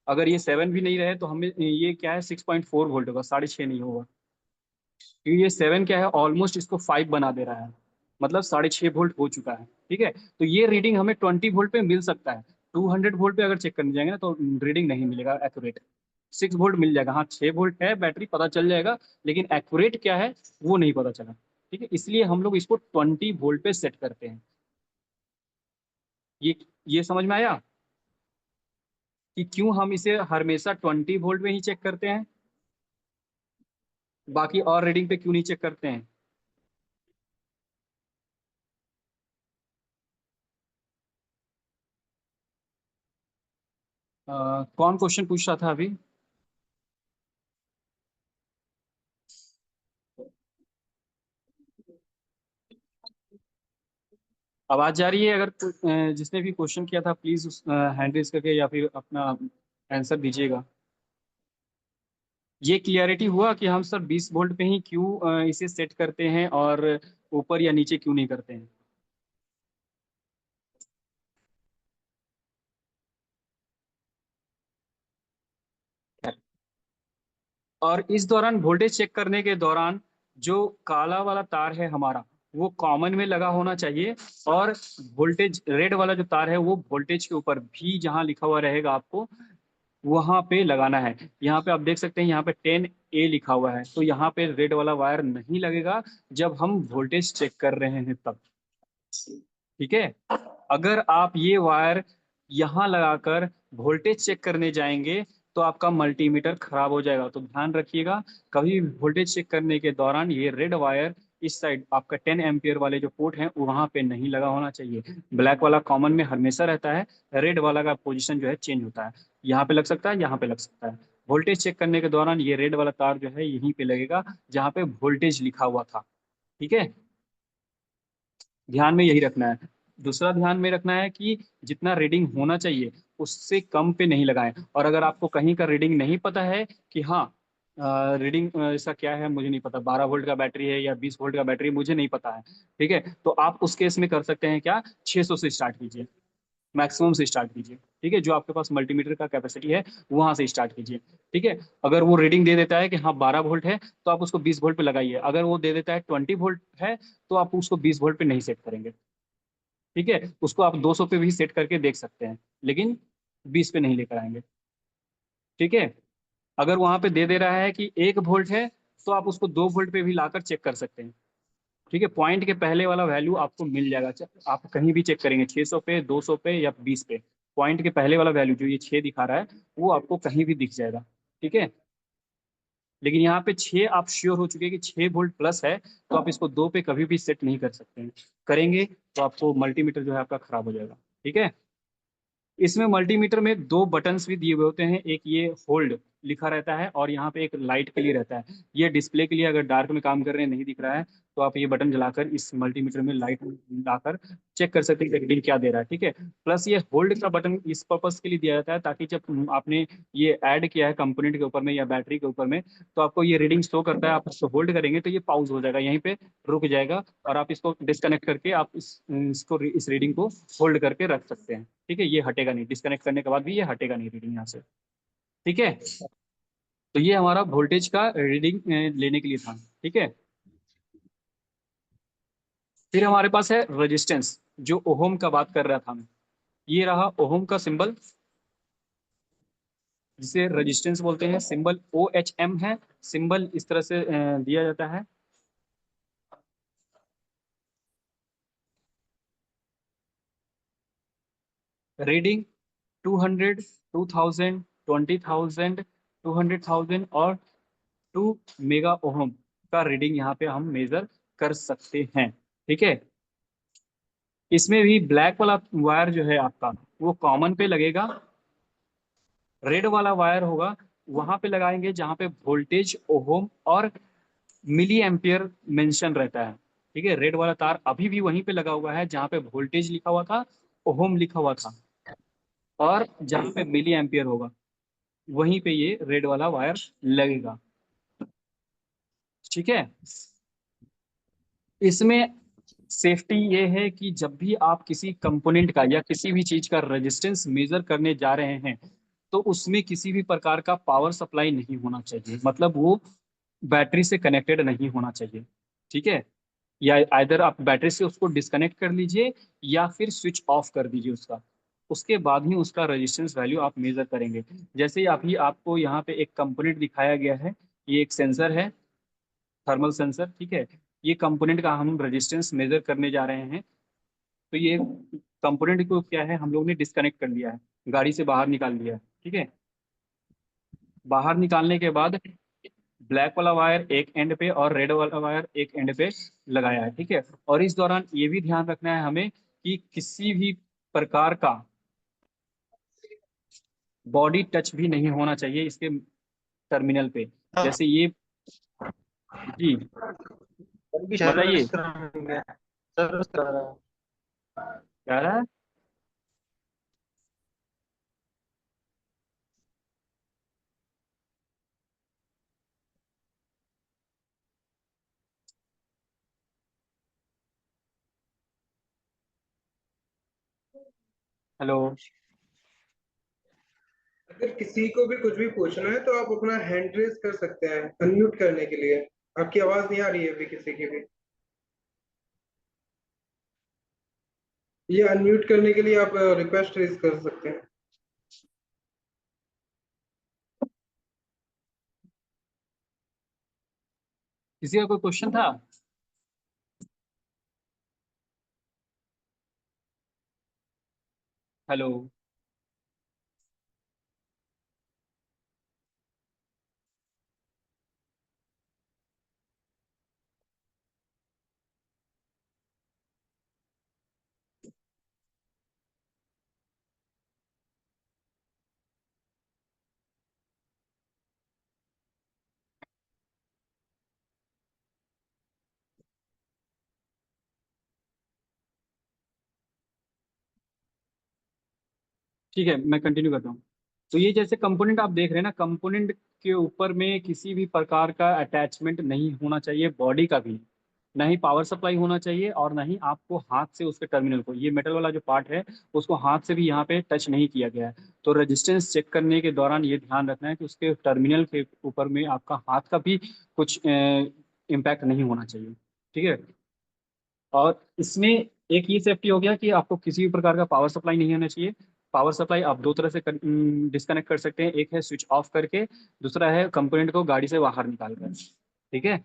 अगर ये 7 भी नहीं रहे तो हमें ये क्या है 6.4 वोल्ट होगा, 6.5 नहीं होगा। क्योंकि ये 7 क्या है, ऑलमोस्ट इसको 5 बना दे रहा है, मतलब 6.5 वोल्ट हो चुका है। ठीक है, तो ये रीडिंग हमें 20 वोल्ट पे मिल सकता है। 200 वोल्ट पे अगर चेक करने जाएंगे ना तो रीडिंग नहीं मिलेगा एक्यूरेट। 6 वोल्ट मिल जाएगा, हाँ 6 वोल्ट है, बैटरी पता चल जाएगा, लेकिन एक्यूरेट क्या है वो नहीं पता चला। ठीक है, इसलिए हम लोग इसको 20 वोल्ट पे सेट करते हैं। ये ये समझ में आया कि क्यों हम इसे हमेशा 20 वोल्ट में ही चेक करते हैं, बाकी और रीडिंग पे क्यों नहीं चेक करते हैं। कौन क्वेश्चन पूछ रहा था अभी? आवाज जा रही है? अगर जिसने भी क्वेश्चन किया था प्लीज उस हैंड रेज करके या फिर अपना आंसर दीजिएगा। ये क्लियरिटी हुआ कि हम सर 20 वोल्ट पे ही क्यों इसे सेट करते हैं और ऊपर या नीचे क्यों नहीं करते हैं। और इस दौरान वोल्टेज चेक करने के दौरान जो काला वाला तार है हमारा, वो कॉमन में लगा होना चाहिए। और वोल्टेज रेड वाला जो तार है वो वोल्टेज के ऊपर भी जहाँ लिखा हुआ रहेगा आपको वहां पे लगाना है। यहाँ पे आप देख सकते हैं, यहाँ पे 10A लिखा हुआ है, तो यहाँ पे रेड वाला वायर नहीं लगेगा जब हम वोल्टेज चेक कर रहे हैं तब। ठीक है, अगर आप ये वायर यहाँ लगाकर वोल्टेज चेक करने जाएंगे तो आपका मल्टीमीटर खराब हो जाएगा। तो ध्यान रखिएगा, कभी वोल्टेज चेक करने के दौरान ये रेड वायर इस साइड आपका 10 एम्पियर वाले जो पोर्ट हैं वहां पे नहीं लगा होना चाहिए। ब्लैक वाला कॉमन में हमेशा रहता है, रेड वाला का पोजीशन जो है चेंज होता है, यहाँ पे लग सकता है, यहाँ पे लग सकता है। वोल्टेज चेक करने के दौरान ये रेड वाला तार जो है यहीं पे लगेगा जहाँ पे वोल्टेज लिखा हुआ था। ठीक है, ध्यान में यही रखना है। दूसरा ध्यान में रखना है कि जितना रीडिंग होना चाहिए उससे कम पे नहीं लगाएं। और अगर आपको कहीं का रीडिंग नहीं पता है कि हाँ रीडिंग इसका क्या है मुझे नहीं पता, 12 वोल्ट का बैटरी है या 20 वोल्ट का बैटरी है, मुझे नहीं पता है। ठीक है, तो आप उस केस में कर सकते हैं क्या, 600 से स्टार्ट कीजिए, मैक्सिमम से स्टार्ट कीजिए। ठीक है, जो आपके पास मल्टीमीटर का कैपेसिटी है वहां से स्टार्ट कीजिए। ठीक है, अगर वो रीडिंग दे देता है कि हाँ 12 वोल्ट है तो आप उसको 20 वोल्ट पे लगाइए। अगर वो दे देता है 20 वोल्ट है तो आप उसको 20 वोल्ट पे नहीं सेट करेंगे। ठीक है, उसको आप 200 पे भी सेट करके देख सकते हैं, लेकिन 20 पे नहीं लेकर आएंगे। ठीक है, अगर वहां पे दे दे रहा है कि 1 वोल्ट है तो आप उसको 2 वोल्ट पे भी लाकर चेक कर सकते हैं। ठीक है, पॉइंट के पहले वाला वैल्यू आपको मिल जाएगा, आप कहीं भी चेक करेंगे 600 पे, 200 पे या 20 पे, पॉइंट के पहले वाला वैल्यू जो ये 6 दिखा रहा है वो आपको कहीं भी दिख जाएगा। ठीक है, लेकिन यहाँ पे 6 आप श्योर हो चुके हैं कि 6 वोल्ट प्लस है, तो आप इसको 2 पे कभी भी सेट नहीं कर सकते हैं। करेंगे तो आपको मल्टीमीटर जो है आपका खराब हो जाएगा। ठीक है, इसमें मल्टीमीटर में दो बटन्स भी दिए हुए होते हैं, एक ये होल्ड लिखा रहता है और यहाँ पे एक लाइट के लिए रहता है। ये डिस्प्ले के लिए, अगर डार्क में काम कर रहे हैं नहीं दिख रहा है तो आप ये बटन जलाकर इस मल्टीमीटर में लाइट लाकर चेक कर सकते हैं कि रीडिंग क्या दे रहा है। ठीक है, प्लस ये होल्ड का बटन इस पर्पज के लिए दिया जाता है ताकि जब आपने ये ऐड किया है कंपोनेंट के ऊपर में या बैटरी के ऊपर में तो आपको ये रीडिंग शो करता है, आप उसको होल्ड करेंगे तो ये पाउज हो जाएगा, यहीं पे रुक जाएगा और आप इसको डिस्कनेक्ट करके आप इस रीडिंग को होल्ड करके रख सकते हैं। ठीक है, ये हटेगा नहीं, डिस्कनेक्ट करने के बाद भी ये हटेगा नहीं रीडिंग यहाँ से। ठीक है, तो ये हमारा वोल्टेज का रीडिंग लेने के लिए था। ठीक है, फिर हमारे पास है रेजिस्टेंस, जो ओहम का बात कर रहा था मैं। ये रहा ओहम का सिंबल, जिसे रेजिस्टेंस बोलते हैं। सिंबल OHM है। सिंबल इस तरह से दिया जाता है। रीडिंग 200, 2000, 20,000, 200,000 और 2 मेगा ओहम का रीडिंग यहाँ पे हम मेजर कर सकते हैं। ठीक है। इसमें भी ब्लैक वाला वायर जो है आपका, वो कॉमन पे लगेगा। रेड वाला वायर होगा, वहां पे लगाएंगे जहां पे वोल्टेज, ओहम और मिली एम्पियर मेंशन रहता है। ठीक है। रेड वाला तार अभी भी वहीं पे लगा हुआ है जहां पे वोल्टेज लिखा हुआ था, ओहम लिखा हुआ था, और जहां पे मिली एम्पियर होगा वहीं पे ये रेड वाला वायर लगेगा। ठीक है। इसमें सेफ्टी ये है कि जब भी आप किसी कंपोनेंट का या किसी भी चीज का रेजिस्टेंस मेजर करने जा रहे हैं, तो उसमें किसी भी प्रकार का पावर सप्लाई नहीं होना चाहिए। मतलब वो बैटरी से कनेक्टेड नहीं होना चाहिए। ठीक है। या आइदर आप बैटरी से उसको डिस्कनेक्ट कर लीजिए या फिर स्विच ऑफ कर दीजिए उसका। उसके बाद ही उसका रेजिस्टेंस वैल्यू आप मेजर करेंगे। जैसे ही अभी आपको यहाँ पे एक कंपोनेंट दिखाया गया है, ये एक सेंसर है, थर्मल सेंसर। ठीक है। ये कंपोनेंट का हम रेजिस्टेंस मेजर करने जा रहे हैं। तो ये कंपोनेंट को क्या है, हम लोग ने डिस्कनेक्ट कर लिया है, गाड़ी से बाहर निकाल लिया है। ठीक है। बाहर निकालने के बाद ब्लैक वाला वायर एक एंड पे और रेड वाला वायर एक एंड पे लगाया है। ठीक है। और इस दौरान ये भी ध्यान रखना है हमें कि किसी भी प्रकार का बॉडी टच भी नहीं होना चाहिए इसके टर्मिनल पे। जैसे ये, जी अभी बताइए सर्विस कराएंगे, सर्विस करा रहा है। क्या रहा है। हेलो। अगर किसी को भी कुछ भी पूछना है तो आप अपना हैंड रेज कर सकते हैं अनम्यूट करने के लिए। आपकी आवाज नहीं आ रही है अभी किसी की भी। ये अनम्यूट करने के लिए आप रिक्वेस्ट रेज कर सकते हैं। किसी का कोई क्वेश्चन था। हेलो। ठीक है, मैं कंटिन्यू करता हूँ। तो ये जैसे कंपोनेंट आप देख रहे हैं ना, कंपोनेंट के ऊपर में किसी भी प्रकार का अटैचमेंट नहीं होना चाहिए, बॉडी का भी। ना ही पावर सप्लाई होना चाहिए और ना ही आपको हाथ से उसके टर्मिनल को, ये मेटल वाला जो पार्ट है, उसको हाथ से भी यहाँ पे टच नहीं किया गया है। तो रेजिस्टेंस चेक करने के दौरान ये ध्यान रखना है कि उसके टर्मिनल के ऊपर में आपका हाथ का भी कुछ इम्पैक्ट नहीं होना चाहिए। ठीक है। और इसमें एक ये सेफ्टी हो गया कि आपको किसी भी प्रकार का पावर सप्लाई नहीं होना चाहिए। पावर सप्लाई आप दो तरह से डिस्कनेक्ट कर सकते हैं। एक है स्विच ऑफ करके, दूसरा है कंपोनेंट को गाड़ी से बाहर निकाल कर। ठीक है।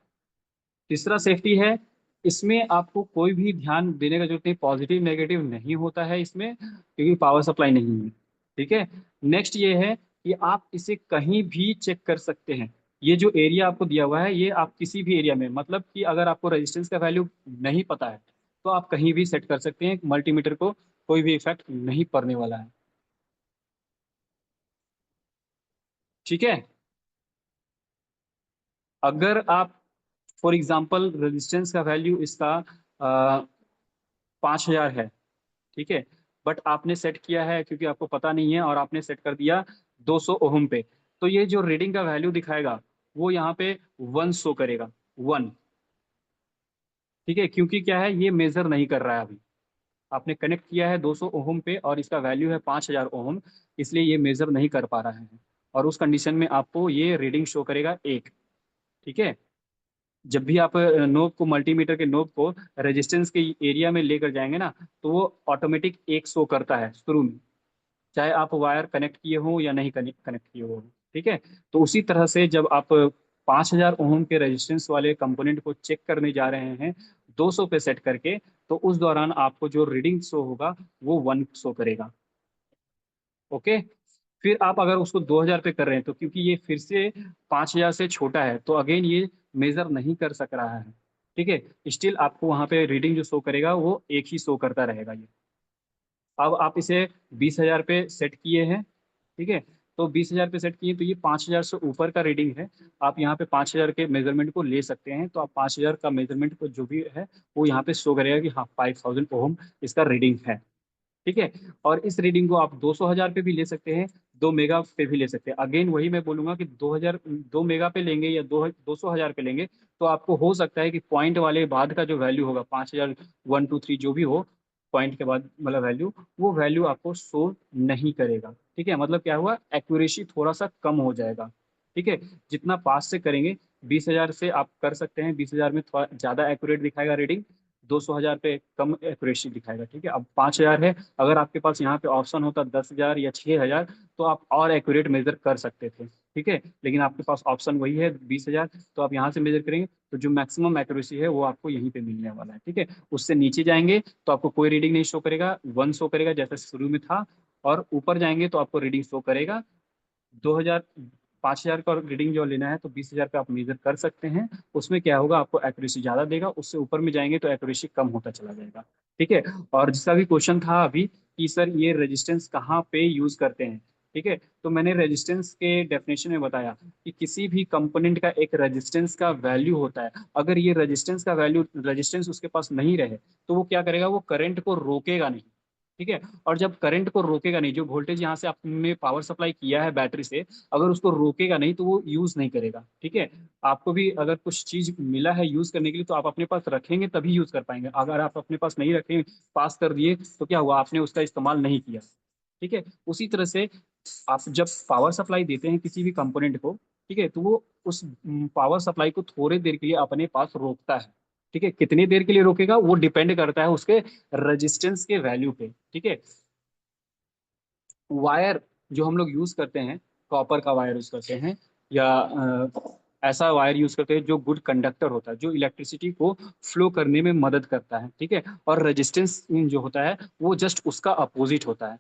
तीसरा सेफ्टी है, इसमें आपको कोई भी ध्यान देने का जरूरत नहीं, पॉजिटिव नेगेटिव नहीं होता है इसमें, क्योंकि पावर सप्लाई नहीं है। ठीक है। नेक्स्ट ये है कि आप इसे कहीं भी चेक कर सकते हैं। ये जो एरिया आपको दिया हुआ है, ये आप किसी भी एरिया में, मतलब कि अगर आपको रेजिस्टेंस का वैल्यू नहीं पता है तो आप कहीं भी सेट कर सकते हैं, मल्टीमीटर को कोई भी इफेक्ट नहीं पड़ने वाला है। ठीक है। अगर आप फॉर एग्जांपल रेजिस्टेंस का वैल्यू इसका 5,000 है। ठीक है। बट आपने सेट किया है, क्योंकि आपको पता नहीं है, और आपने सेट कर दिया 200 ओहम पे, तो ये जो रीडिंग का वैल्यू दिखाएगा वो यहाँ पे 1 शो करेगा। 1। ठीक है। क्योंकि क्या है, ये मेजर नहीं कर रहा है अभी। आपने कनेक्ट किया है 200 ओहम पे और इसका वैल्यू है 5,000 ओहम, इसलिए ये मेजर नहीं कर पा रहा है। और उस कंडीशन में आपको ये रीडिंग शो करेगा 1। ठीक है। जब भी आप नोब को, मल्टीमीटर के नोब को रेजिस्टेंस के एरिया में लेकर जाएंगे ना, तो वो ऑटोमेटिक एक शो करता है शुरू में, चाहे आप वायर कनेक्ट किए हो या नहीं कनेक्ट किए हो। ठीक है। तो उसी तरह से जब आप 5000 ओम के रेजिस्टेंस वाले कंपोनेंट को चेक करने जा रहे हैं 200 पे सेट करके, तो उस दौरान आपको जो रीडिंग शो होगा वो 1 शो करेगा। ओके। फिर आप अगर उसको 2000 पे कर रहे हैं, तो क्योंकि ये फिर से 5000 से छोटा है, तो अगेन ये मेजर नहीं कर सक रहा है। ठीक है। स्टिल आपको वहां पे रीडिंग जो शो करेगा वो एक ही शो करता रहेगा ये। अब आप इसे 20,000 पे सेट किए हैं। ठीक है। तो 20,000 पे सेट किए तो ये 5,000 से ऊपर का रीडिंग है। आप यहाँ पे 5,000 के मेजरमेंट को ले सकते हैं, तो आप 5,000 का मेजरमेंट को जो भी है वो यहाँ पे शो करेगा कि हाँ 5000 ओम इसका रीडिंग है। ठीक है। और इस रीडिंग को आप 200,000 पे भी ले सकते हैं, 2 मेगा पे भी ले सकते हैं। अगेन वही मैं बोलूंगा कि 2 मेगा पे लेंगे या 200,000 पे लेंगे, तो आपको हो सकता है कि पॉइंट वाले बाद का जो वैल्यू होगा 5,000, 1 2 3 जो भी हो, पॉइंट के बाद मतलब वैल्यू, वो वैल्यू आपको शो नहीं करेगा। ठीक है। मतलब क्या हुआ, एक्यूरेसी थोड़ा सा कम हो जाएगा। ठीक है। जितना पास से करेंगे, 20,000 से आप कर सकते हैं, 20,000 में थोड़ा ज़्यादा एक्यूरेट दिखाएगा रीडिंग, 200,000 पे कम एक्यूरेसी दिखाएगा। ठीक है। अब 5,000 है, अगर आपके पास यहाँ पे ऑप्शन होता 10,000 या 6,000, तो आप और एक्यूरेट मेजर कर सकते थे। ठीक है। लेकिन आपके पास ऑप्शन वही है 20,000, तो आप यहाँ से मेजर करेंगे तो जो मैक्सिमम एक्यूरेसी है वो आपको यहीं पे मिलने वाला है। ठीक है। उससे नीचे जाएंगे तो आपको कोई रीडिंग नहीं शो करेगा, 1 शो करेगा जैसे शुरू में था। और ऊपर जाएंगे तो आपको रीडिंग शो करेगा 2,000। 5,000 का रीडिंग जो लेना है तो 20,000 पे आप मेजर कर सकते हैं। उसमें क्या होगा, आपको एक्यूरेसी ज़्यादा देगा, उससे ऊपर में जाएंगे तो एक्यूरेसी कम होता चला जाएगा। ठीक है। और जिसका भी क्वेश्चन था अभी कि सर ये रेजिस्टेंस कहाँ पे यूज़ करते हैं। ठीक है। तो मैंने रेजिस्टेंस के डेफिनेशन में बताया कि किसी भी कंपोनेंट का एक रेजिस्टेंस का वैल्यू होता है। अगर ये रेजिस्टेंस उसके पास नहीं रहे, तो वो क्या करेगा, वो करंट को रोकेगा नहीं। ठीक है। और जब करंट को रोकेगा नहीं, जो वोल्टेज यहाँ से आपने पावर सप्लाई किया है बैटरी से, अगर उसको रोकेगा नहीं तो वो यूज नहीं करेगा। ठीक है। आपको भी अगर कुछ चीज मिला है यूज करने के लिए, तो आप अपने पास रखेंगे तभी यूज कर पाएंगे। अगर आप अपने पास नहीं रखेंगे, पास कर दिए, तो क्या हुआ, आपने उसका इस्तेमाल नहीं किया। ठीक है। उसी तरह से आप जब पावर सप्लाई देते हैं किसी भी कंपोनेंट को, ठीक है, तो वो उस पावर सप्लाई को थोड़ी देर के लिए अपने पास रोकता है। ठीक है। कितनी देर के लिए रोकेगा वो डिपेंड करता है उसके रेजिस्टेंस के वैल्यू पे। ठीक है। वायर जो हम लोग यूज करते हैं, कॉपर का वायर यूज करते हैं, या ऐसा वायर यूज करते हैं जो गुड कंडक्टर होता है, जो इलेक्ट्रिसिटी को फ्लो करने में मदद करता है। ठीक है। और रेजिस्टेंस जो होता है वो जस्ट उसका अपोजिट होता है।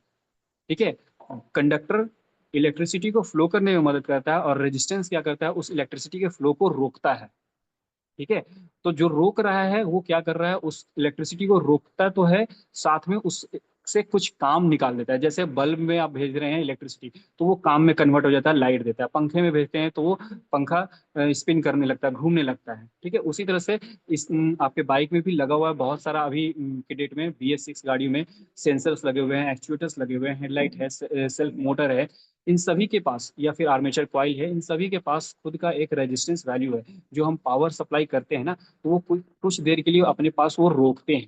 ठीक है। कंडक्टर इलेक्ट्रिसिटी को फ्लो करने में मदद करता है, और रेजिस्टेंस क्या करता है, उस इलेक्ट्रिसिटी के फ्लो को रोकता है। ठीक है। तो जो रोक रहा है वो क्या कर रहा है, उस इलेक्ट्रिसिटी को रोकता तो है, साथ में उस से कुछ काम निकाल देता है। जैसे बल्ब में आप भेज रहे हैं इलेक्ट्रिसिटी, तो वो काम में कन्वर्ट हो जाता है, लाइट देता है। पंखे में भेजते हैं तो वो पंखा स्पिन करने लगता है, घूमने लगता है। ठीक है। उसी तरह से इस आपके बाइक में भी लगा हुआ है बहुत सारा, अभी के डेट में BS6 गाड़ियों में सेंसर्स लगे हुए हैं, एक्चुएटर्स लगे हुए हैं, हेडलाइट है, सेल्फ मोटर है। इन सभी के पास, या फिर आर्मेचर कॉइल है, इन सभी के पास खुद का एक रेजिस्टेंस वैल्यू है। जो हम पावर सप्लाई करते हैं ना, तो वो कुछ देर के लिए अपने पास वो रोकते हैं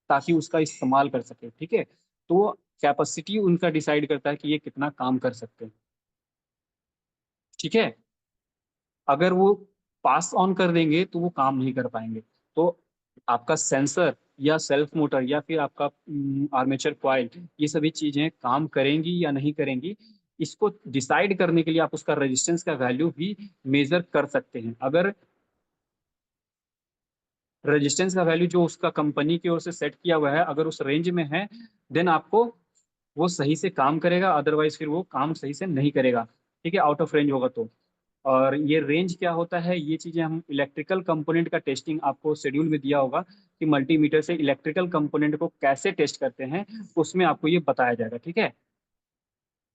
ताकि उसका इस्तेमाल कर सके। ठीक है। तो कैपेसिटी उनका डिसाइड करता है कि ये कितना काम कर सकते हैं। ठीक है। अगर वो पास ऑन कर देंगे तो वो काम नहीं कर पाएंगे। तो आपका सेंसर या सेल्फ मोटर या फिर आपका आर्मेचर कॉइल, ये सभी चीजें काम करेंगी या नहीं करेंगी, इसको डिसाइड करने के लिए आप उसका रेजिस्टेंस का वैल्यू भी मेजर कर सकते हैं। अगर रेजिस्टेंस का वैल्यू जो उसका कंपनी की ओर से सेट किया हुआ है अगर उस रेंज में है, देन आपको वो सही से काम करेगा, अदरवाइज फिर वो काम सही से नहीं करेगा। ठीक है। आउट ऑफ रेंज होगा तो। और ये रेंज क्या होता है, ये चीजें हम इलेक्ट्रिकल कंपोनेंट का टेस्टिंग आपको शेड्यूल में दिया होगा कि मल्टीमीटर से इलेक्ट्रिकल कंपोनेंट को कैसे टेस्ट करते हैं, उसमें आपको ये बताया जाएगा। ठीक है।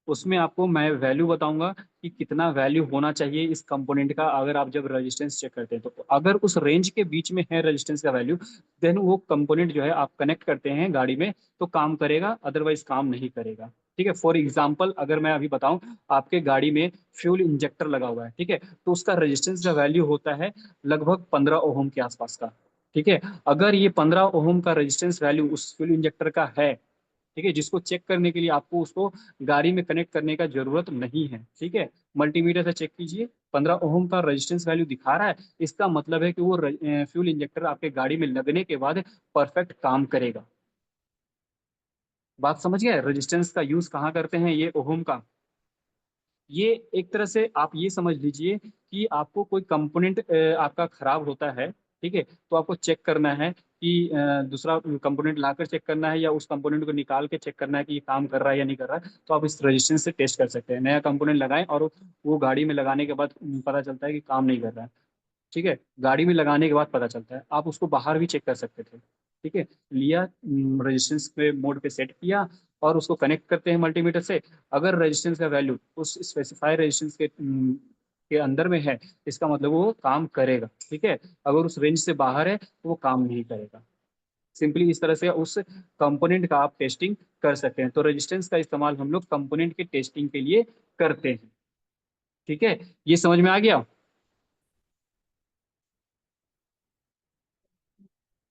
उसमें आपको मैं वैल्यू बताऊंगा कि कितना वैल्यू होना चाहिए इस कंपोनेंट का, अगर आप जब रेजिस्टेंस चेक करते हैं तो अगर उस रेंज के बीच में है रेजिस्टेंस का वैल्यू, देन वो कंपोनेंट जो है आप कनेक्ट करते हैं गाड़ी में तो काम करेगा, अदरवाइज काम नहीं करेगा। ठीक है। फॉर एग्जाम्पल अगर मैं अभी बताऊं, आपके गाड़ी में फ्यूल इंजेक्टर लगा हुआ है, ठीक है, तो उसका रेजिस्टेंस का वैल्यू होता है लगभग 15 ओम के आसपास का। ठीक है। अगर ये 15 ओम का रेजिस्टेंस वैल्यू उस फ्यूल इंजेक्टर का है, ठीक है, जिसको चेक करने के लिए आपको उसको गाड़ी में कनेक्ट करने का जरूरत नहीं है। ठीक है, मल्टीमीटर से चेक कीजिए, 15 ओम का रेजिस्टेंस वैल्यू दिखा रहा है, इसका मतलब है कि वो फ्यूल इंजेक्टर आपके गाड़ी में लगने के बाद परफेक्ट काम करेगा। बात समझ गए, रेजिस्टेंस का यूज कहाँ करते हैं, ये ओहम का। ये एक तरह से आप ये समझ लीजिए कि आपको कोई कंपोनेंट आपका खराब होता है, ठीक है, तो आपको चेक करना है कि दूसरा कंपोनेंट लाकर चेक करना है या उस कंपोनेंट को निकाल के चेक करना है कि ये काम कर रहा है या नहीं कर रहा है, तो आप इस रेजिस्टेंस से टेस्ट कर सकते हैं। नया कंपोनेंट लगाएं और वो गाड़ी में लगाने के बाद पता चलता है कि काम नहीं कर रहा है। ठीक है, गाड़ी में लगाने के बाद पता चलता है, आप उसको बाहर भी चेक कर सकते थे। ठीक है, लिया, रेजिस्टेंस पे मोड पे सेट किया और उसको कनेक्ट करते हैं मल्टीमीटर से। अगर रेजिस्टेंस का वैल्यू उस स्पेसिफाई रेजिस्टेंस के अंदर में है, इसका मतलब वो काम करेगा। ठीक है, अगर उस रेंज से बाहर है तो वो काम नहीं करेगा। सिंपली इस तरह से उस कंपोनेंट का आप टेस्टिंग कर सकते हैं। तो रेजिस्टेंस का इस्तेमाल हम लोग कंपोनेंट के टेस्टिंग के लिए करते हैं। ठीक है, ये समझ में आ गया।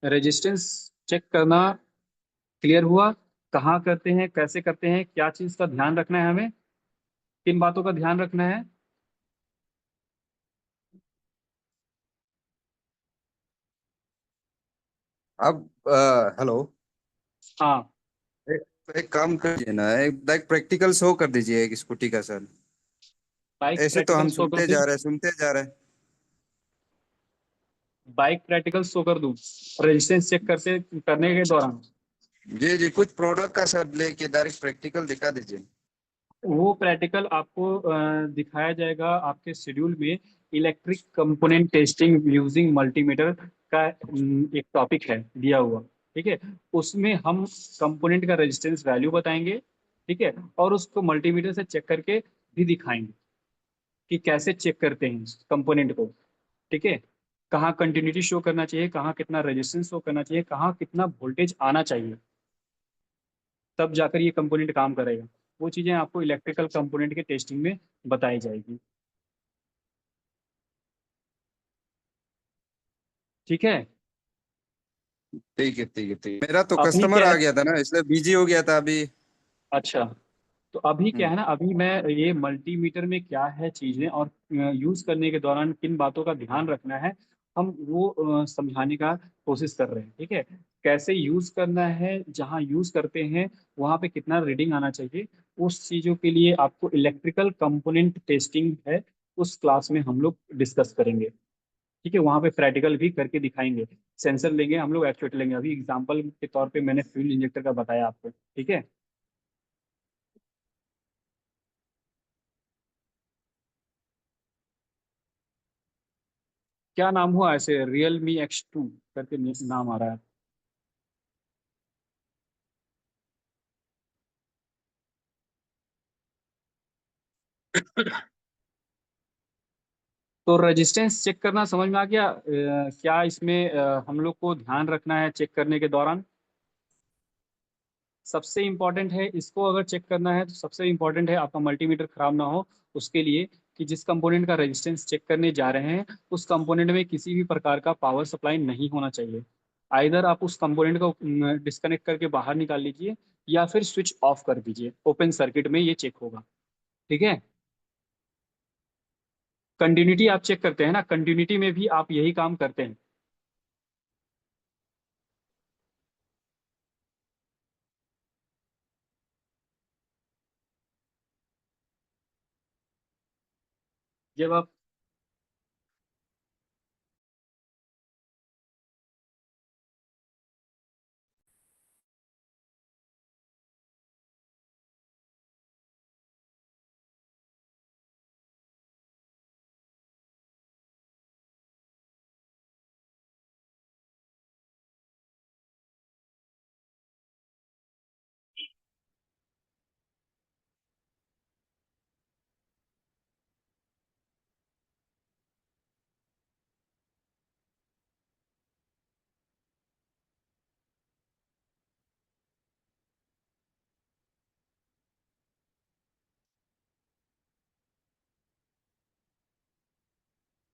रेजिस्टेंस चेक करना क्लियर हुआ, कहाँ करते हैं, कैसे करते हैं, क्या चीज का ध्यान रखना है हमें, किन बातों का ध्यान रखना है। अब हेलो, हाँ, एक काम करिए ना, एक लाइक प्रैक्टिकल शो कर दीजिए एक स्कूटी का सर। बाइक ऐसे तो प्रैक्टिकल हम शो कर सुनते दूं। जा रहे हैं, सुनते जा रहे हैं। बाइक प्रैक्टिकल शो कर दूं रेजिस्टेंस चेक करते करने के दौरान। जी जी, कुछ प्रोडक्ट का सर लेके डायरेक्ट प्रैक्टिकल दिखा दीजिए। वो प्रैक्टिकल आपको दिखाया जाएगा आपके शेड्यूल में। Electric component testing using multimeter का एक टॉपिक है दिया हुआ। ठीक है, उसमें हम कंपोनेंट का रेजिस्टेंस वैल्यू बताएंगे। ठीक है, और उसको मल्टीमीटर से चेक करके भी दिखाएंगे कि कैसे चेक करते हैं कंपोनेंट को। ठीक है, कहाँ कंटिन्यूटी शो करना चाहिए, कहाँ कितना रेजिस्टेंस शो करना चाहिए, कहाँ कितना वोल्टेज आना चाहिए, तब जाकर ये कंपोनेंट काम करेगा। वो चीज़ें आपको इलेक्ट्रिकल कंपोनेंट के टेस्टिंग में बताई जाएगी। ठीक है, ठीक है ठीक है ठीक है, मेरा तो अभी कस्टमर क्या आ है, गया था ना, इसलिए बिजी हो गया था अभी। अच्छा, तो अभी क्या हम्म, है ना, अभी मैं ये मल्टीमीटर में क्या है चीज़ें और यूज़ करने के दौरान किन बातों का ध्यान रखना है, हम वो समझाने का कोशिश कर रहे हैं। ठीक है, कैसे यूज़ करना है, जहाँ यूज़ करते हैं वहाँ पे कितना रीडिंग आना चाहिए, उस चीज़ों के लिए आपको इलेक्ट्रिकल कंपोनेंट टेस्टिंग है, उस क्लास में हम लोग डिस्कस करेंगे। ठीक है, वहाँ पे प्रैक्टिकल भी करके दिखाएंगे। सेंसर लेंगे हम लोग, एक्चुएटर लेंगे। अभी एग्जांपल के तौर पे मैंने फ्यूल इंजेक्टर का बताया आपको। ठीक है, क्या नाम हुआ, ऐसे रियल मी X2 करके नाम आ रहा है। तो रेजिस्टेंस चेक करना समझ में आ गया। क्या इसमें हम लोग को ध्यान रखना है चेक करने के दौरान। सबसे इम्पोर्टेंट है, इसको अगर चेक करना है तो सबसे इम्पोर्टेंट है आपका मल्टीमीटर खराब ना हो, उसके लिए कि जिस कंपोनेंट का रेजिस्टेंस चेक करने जा रहे हैं उस कंपोनेंट में किसी भी प्रकार का पावर सप्लाई नहीं होना चाहिए। आइदर आप उस कंपोनेंट को डिस्कनेक्ट करके बाहर निकाल लीजिए या फिर स्विच ऑफ कर दीजिए, ओपन सर्किट में ये चेक होगा। ठीक है, कंटिन्यूटी आप चेक करते हैं ना, कंटिन्यूटी में भी आप यही काम करते हैं। जब आप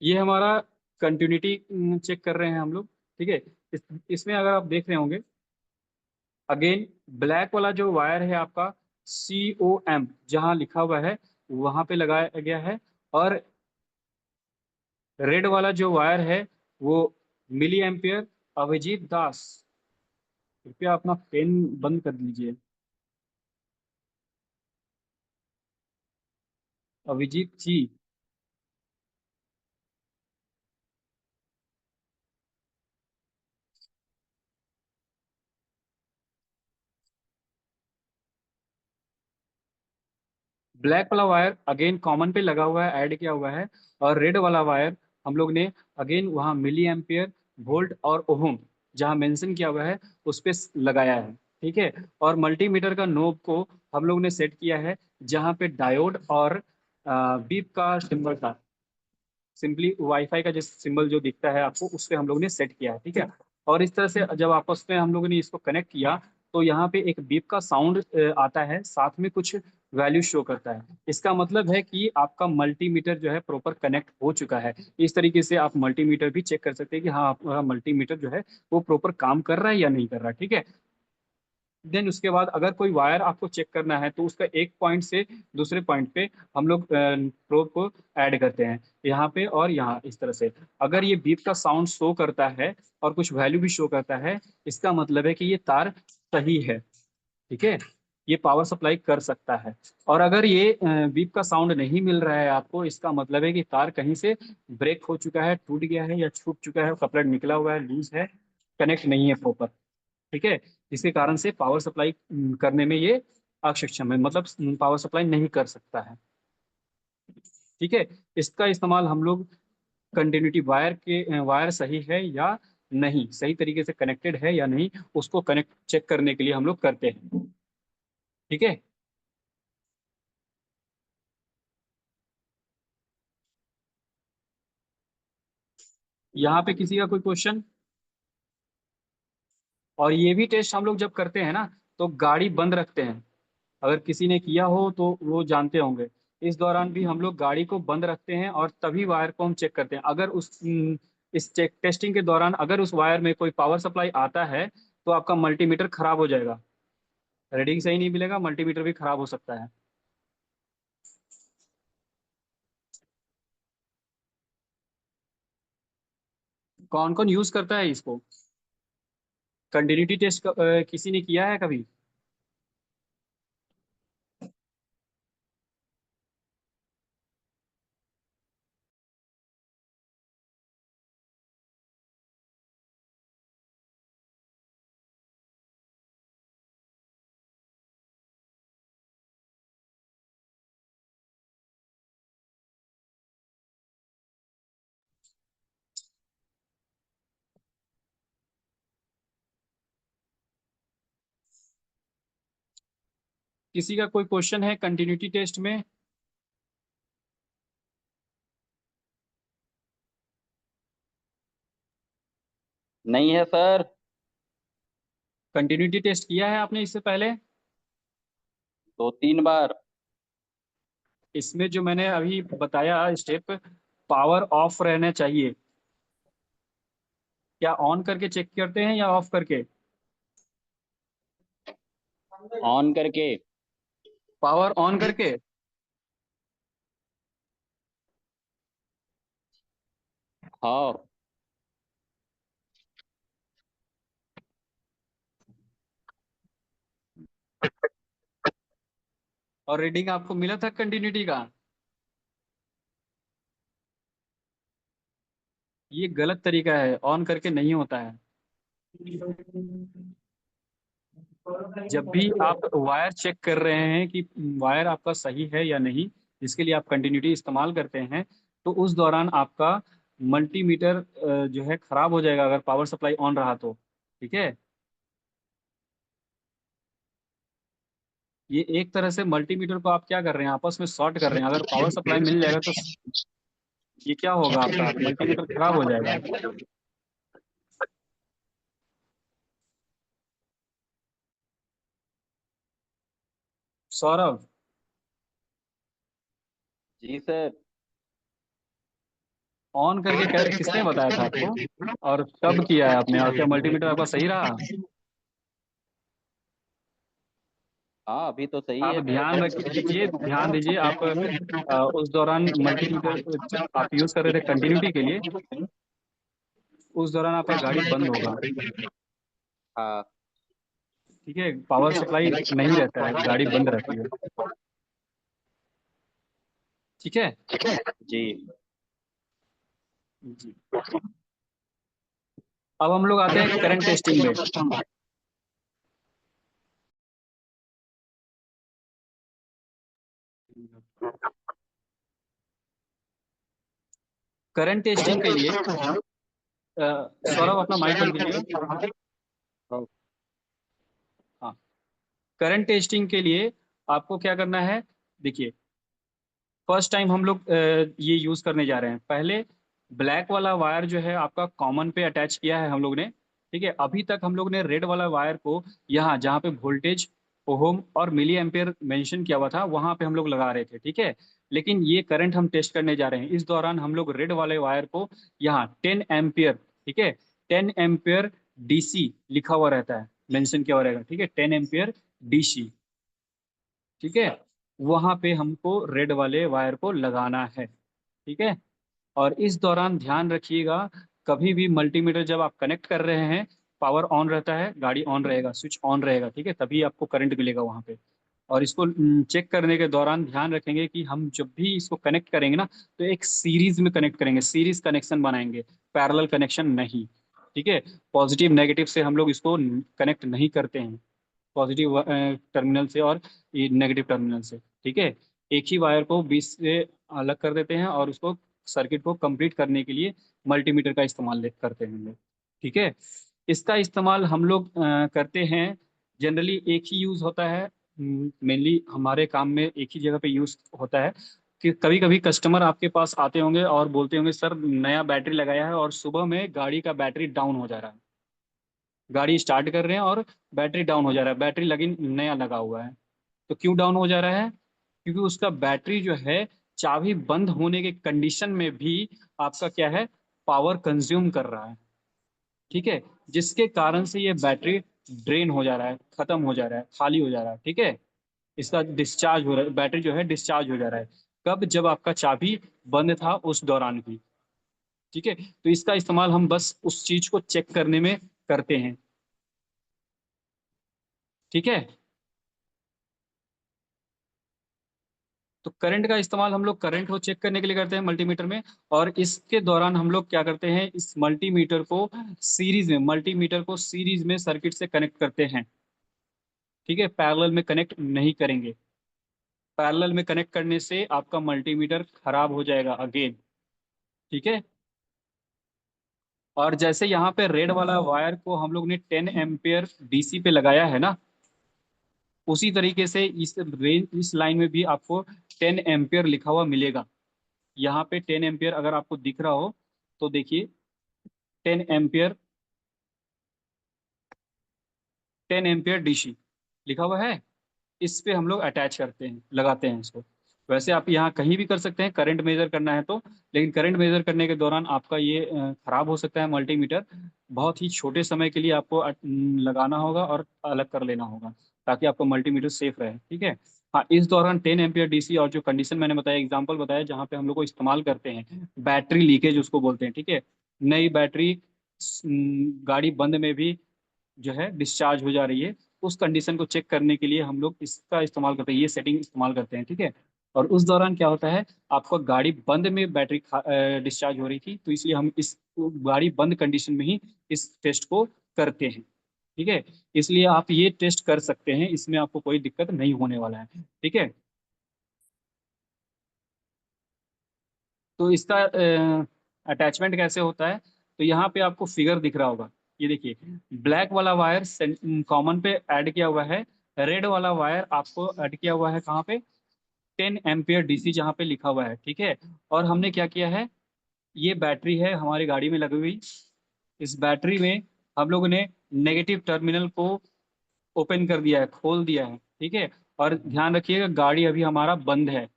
ये हमारा कंटिन्यूटी चेक कर रहे हैं हम लोग। ठीक है, इसमें अगर आप देख रहे होंगे अगेन ब्लैक वाला जो वायर है आपका COM जहां लिखा हुआ है वहां पे लगाया गया है, और रेड वाला जो वायर है वो मिली एम्पियर। अभिजीत दास, कृपया अपना पेन बंद कर लीजिए। अभिजीत जी, ब्लैक वाला वायर अगेन कॉमन पे लगा हुआ है, ऐड किया हुआ है, और रेड वाला वायर हम लोग ने अगेन वहाँ मिली एम्पियर, वोल्ट और ओहम जहाँ मेंशन किया हुआ है उस पे लगाया है। ठीक है, और मल्टीमीटर का नोब को हम लोग ने सेट किया है जहाँ पे डायोड और बीप का सिंबल था, सिंपली वाईफाई का जिस सिंबल जो दिखता है आपको उस पे हम लोग ने सेट किया है। ठीक है, और इस तरह से जब आपस में हम लोगों ने इसको कनेक्ट किया तो यहाँ पे एक बीप का साउंड आता है, साथ में कुछ वैल्यू शो करता है। इसका मतलब है कि आपका मल्टीमीटर जो है प्रॉपर कनेक्ट हो चुका है। इस तरीके से आप मल्टीमीटर भी चेक कर सकते हैं कि हाँ आपका मल्टीमीटर जो है वो प्रॉपर काम कर रहा है या नहीं कर रहा है। ठीक है, देन उसके बाद अगर कोई वायर आपको चेक करना है तो उसका एक पॉइंट से दूसरे पॉइंट पे हम लोग प्रोब को ऐड करते हैं, यहाँ पे और यहाँ, इस तरह से। अगर ये बीप का साउंड शो करता है और कुछ वैल्यू भी शो करता है, इसका मतलब है कि ये तार सही है। ठीक है, ये पावर सप्लाई कर सकता है। और अगर ये बीप का साउंड नहीं मिल रहा है आपको, इसका मतलब है कि तार कहीं से ब्रेक हो चुका है, टूट गया है या छूट चुका है, कपलर निकला हुआ है, लूज है, कनेक्ट नहीं है प्रॉपर। ठीक है, जिसके कारण से पावर सप्लाई करने में ये अक्षम है, मतलब पावर सप्लाई नहीं कर सकता है। ठीक है, इसका इस्तेमाल हम लोग कंटिन्यूटी वायर के वायर सही है या नहीं, सही तरीके से कनेक्टेड है या नहीं, उसको कनेक्ट चेक करने के लिए हम लोग करते हैं। ठीक है, यहाँ पे किसी का कोई क्वेश्चन? और ये भी टेस्ट हम लोग जब करते हैं ना तो गाड़ी बंद रखते हैं, अगर किसी ने किया हो तो वो जानते होंगे। इस दौरान भी हम लोग गाड़ी को बंद रखते हैं और तभी वायर को हम चेक करते हैं। अगर इस चेक टेस्टिंग के दौरान अगर उस वायर में कोई पावर सप्लाई आता है तो आपका मल्टीमीटर खराब हो जाएगा, रीडिंग सही नहीं मिलेगा, मल्टीमीटर भी खराब हो सकता है। कौन कौन यूज करता है इसको? कंटिन्यूटी टेस्ट किसी ने किया है कभी? किसी का कोई क्वेश्चन है कंटिन्यूटी टेस्ट में? नहीं है सर। कंटिन्यूटी टेस्ट किया है आपने इससे पहले? 2-3 बार। इसमें जो मैंने अभी बताया स्टेप, पावर ऑफ रहना चाहिए, क्या ऑन करके चेक करते हैं या ऑफ करके? ऑन करके। पावर ऑन करके। हाँ। और रीडिंग आपको मिला था कंटिन्यूटी का? ये गलत तरीका है, ऑन करके नहीं होता है। जब भी आप वायर चेक कर रहे हैं कि वायर आपका सही है या नहीं, जिसके लिए आप कंटिन्यूटी इस्तेमाल करते हैं, तो उस दौरान आपका मल्टीमीटर जो है खराब हो जाएगा अगर पावर सप्लाई ऑन रहा तो। ठीक है, ये एक तरह से मल्टीमीटर को आप क्या कर रहे हैं, आपस में शॉर्ट कर रहे हैं। अगर पावर सप्लाई मिल जाएगा तो ये क्या होगा, आपका मल्टीमीटर खराब हो जाएगा। सौरभ, जी सर। ऑन करके किसने बताया था आपको, और कब किया है आपने, और क्या मल्टीमीटर आपका सही रहा? हाँ अभी तो सही आप है ध्यान रख दीजिए, ध्यान दीजिए आप उस दौरान मल्टीमीटर आप यूज कर रहे थे कंटिन्यूटी के लिए, उस दौरान आपका गाड़ी बंद होगा। हाँ ठीक है, पावर सप्लाई नहीं रहता है, गाड़ी बंद रहती है। ठीक है जी। जी। अब हम लोग आते हैं करंट टेस्टिंग में। करंट टेस्टिंग के लिए सौरभ अपना माइक बंद कीजिएगा। हाँ, करंट टेस्टिंग के लिए आपको क्या करना है, देखिए फर्स्ट टाइम हम लोग ये यूज करने जा रहे हैं। पहले ब्लैक वाला वायर जो है आपका कॉमन पे अटैच किया है हम लोग ने। ठीक है, अभी तक हम लोग ने रेड वाला वायर को यहाँ जहाँ पे वोल्टेज, ओहम और मिली एम्पियर मेंशन किया हुआ था वहां पे हम लोग लगा रहे थे। ठीक है, लेकिन ये करंट हम टेस्ट करने जा रहे हैं, इस दौरान हम लोग रेड वाले वायर को यहाँ 10 एम्पियर, ठीक है 10 एम्पियर डीसी लिखा हुआ रहता है, मेंशन किया हुआ रहेगा। ठीक है, 10 एम्पियर डीसी। ठीक है, वहां पे हमको रेड वाले वायर को लगाना है। ठीक है, और इस दौरान ध्यान रखिएगा, कभी भी मल्टीमीटर जब आप कनेक्ट कर रहे हैं, पावर ऑन रहता है, गाड़ी ऑन रहेगा, स्विच ऑन रहेगा। ठीक है, तभी आपको करंट मिलेगा वहां पे। और इसको चेक करने के दौरान ध्यान रखेंगे कि हम जब भी इसको कनेक्ट करेंगे ना, तो एक सीरीज में कनेक्ट करेंगे, सीरीज कनेक्शन बनाएंगे, पैरेलल कनेक्शन नहीं। ठीक है, पॉजिटिव नेगेटिव से हम लोग इसको कनेक्ट नहीं करते हैं, पॉजिटिव टर्मिनल से और ये नेगेटिव टर्मिनल से। ठीक है, एक ही वायर को बीच से अलग कर देते हैं और उसको सर्किट को कंप्लीट करने के लिए मल्टीमीटर का इस्तेमाल करते हैं हम लोग। ठीक है, इसका इस्तेमाल हम लोग करते हैं, जनरली एक ही यूज़ होता है, मेनली हमारे काम में एक ही जगह पे यूज़ होता है। कि कभी कभी कस्टमर आपके पास आते होंगे और बोलते होंगे सर नया बैटरी लगाया है और सुबह में गाड़ी का बैटरी डाउन हो जा रहा है, गाड़ी स्टार्ट कर रहे हैं और बैटरी डाउन हो जा रहा है, बैटरी लगी नया लगा हुआ है। तो क्यों डाउन हो जा रहा है, क्योंकि उसका बैटरी जो है चाबी बंद होने के कंडीशन में भी आपका क्या है, पावर कंज्यूम कर रहा है। ठीक है, जिसके कारण से ये बैटरी ड्रेन हो जा रहा है, खत्म हो जा रहा है, खाली हो जा रहा है। ठीक है, इसका डिस्चार्ज हो रहा है, बैटरी जो है डिस्चार्ज हो जा रहा है। कब, जब आपका चाबी बंद था उस दौरान भी। ठीक है, तो इसका इस्तेमाल हम बस उस चीज को चेक करने में करते हैं। ठीक है, तो करंट का इस्तेमाल हम लोग करंट को चेक करने के लिए करते हैं मल्टीमीटर में। और इसके दौरान हम लोग क्या करते हैं, इस मल्टीमीटर को सीरीज में सर्किट से कनेक्ट करते हैं। ठीक है, पैरेलल में कनेक्ट नहीं करेंगे, पैरेलल में कनेक्ट करने से आपका मल्टीमीटर खराब हो जाएगा अगेन। ठीक है, और जैसे यहाँ पे रेड वाला वायर को हम लोग ने 10 एम्पियर डीसी पे लगाया है ना, उसी तरीके से इस लाइन में भी आपको 10 एम्पियर लिखा हुआ मिलेगा। यहाँ पे 10 एम्पियर अगर आपको दिख रहा हो तो देखिए, 10 एम्पियर, 10 एम्पियर डीसी लिखा हुआ है, इस पे हम लोग अटैच करते हैं, लगाते हैं इसको। वैसे आप यहाँ कहीं भी कर सकते हैं करंट मेजर करना है तो, लेकिन करंट मेजर करने के दौरान आपका ये खराब हो सकता है मल्टीमीटर। बहुत ही छोटे समय के लिए आपको लगाना होगा और अलग कर लेना होगा, ताकि आपका मल्टीमीटर सेफ रहे। ठीक है, हाँ इस दौरान 10 एम्पियर डीसी और जो कंडीशन मैंने बताया, एग्जाम्पल बताया, जहाँ पे हम लोग को इस्तेमाल करते हैं, बैटरी लीकेज उसको बोलते हैं। ठीक है, नई बैटरी गाड़ी बंद में भी जो है डिस्चार्ज हो जा रही है, उस कंडीशन को चेक करने के लिए हम लोग इसका इस्तेमाल करते हैं, ये सेटिंग इस्तेमाल करते हैं। ठीक है, और उस दौरान क्या होता है, आपका गाड़ी बंद में बैटरी डिस्चार्ज हो रही थी, तो इसलिए हम इस गाड़ी बंद कंडीशन में ही इस टेस्ट को करते हैं। ठीक है, इसलिए आप ये टेस्ट कर सकते हैं, इसमें आपको कोई दिक्कत नहीं होने वाला है। ठीक है, तो इसका अटैचमेंट कैसे होता है, तो यहाँ पे आपको फिगर दिख रहा होगा, ये देखिए, ब्लैक वाला वायर कॉमन पे ऐड किया हुआ है, रेड वाला वायर आपको ऐड किया हुआ है कहाँ पे, 10 एम्पियर डीसी जहाँ पे लिखा हुआ है। ठीक है, और हमने क्या किया है, ये बैटरी है हमारी गाड़ी में लगी हुई, इस बैटरी में हम लोगों ने नेगेटिव टर्मिनल को ओपन कर दिया है, खोल दिया है। ठीक है, और ध्यान रखिएगा गाड़ी अभी हमारा बंद है,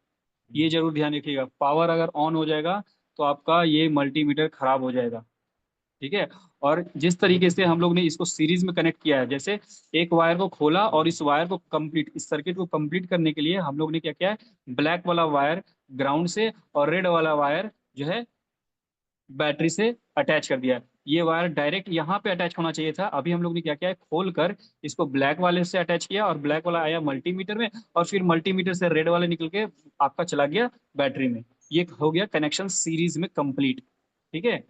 ये जरूर ध्यान रखिएगा, पावर अगर ऑन हो जाएगा तो आपका ये मल्टीमीटर खराब हो जाएगा। ठीक है, और जिस तरीके से हम लोग ने इसको सीरीज में कनेक्ट किया है, जैसे एक वायर को खोला और इस वायर को कंप्लीट, इस सर्किट को कंप्लीट करने के लिए हम लोग ने क्या किया है, ब्लैक वाला वायर ग्राउंड से और रेड वाला वायर जो है बैटरी से अटैच कर दिया। ये वायर डायरेक्ट यहाँ पे अटैच होना चाहिए था, अभी हम लोग ने क्या किया है, खोल कर इसको ब्लैक वाले से अटैच किया और ब्लैक वाला आया मल्टीमीटर में और फिर मल्टीमीटर से रेड वाले निकल के आपका चला गया बैटरी में। ये हो गया कनेक्शन सीरीज में कंप्लीट। ठीक है।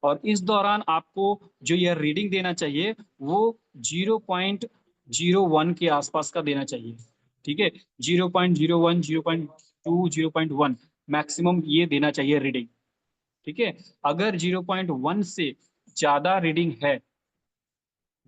और इस दौरान आपको जो यह रीडिंग देना चाहिए वो 0.01 के आसपास का देना चाहिए। ठीक है, 0.01, 0.2, 0.1 मैक्सिमम ये देना चाहिए रीडिंग। ठीक है, अगर 0.1 से ज्यादा रीडिंग है,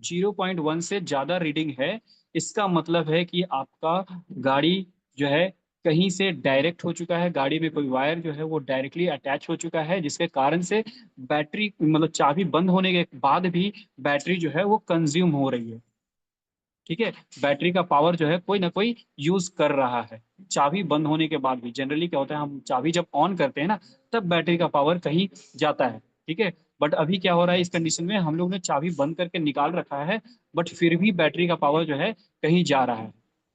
0.1 से ज्यादा रीडिंग है, इसका मतलब है कि आपका गाड़ी जो है कहीं से डायरेक्ट हो चुका है, गाड़ी में कोई वायर जो है वो डायरेक्टली अटैच हो चुका है, जिसके कारण से बैटरी मतलब चाबी बंद होने के बाद भी बैटरी जो है वो कंज्यूम हो रही है। ठीक है, बैटरी का पावर जो है कोई ना कोई यूज कर रहा है चाबी बंद होने के बाद भी। जनरली क्या होता है, हम चाबी जब ऑन करते हैं ना तब बैटरी का पावर कहीं जाता है। ठीक है, बट अभी क्या हो रहा है, इस कंडीशन में हम लोग ने चाबी बंद करके निकाल रखा है बट फिर भी बैटरी का पावर जो है कहीं जा रहा है।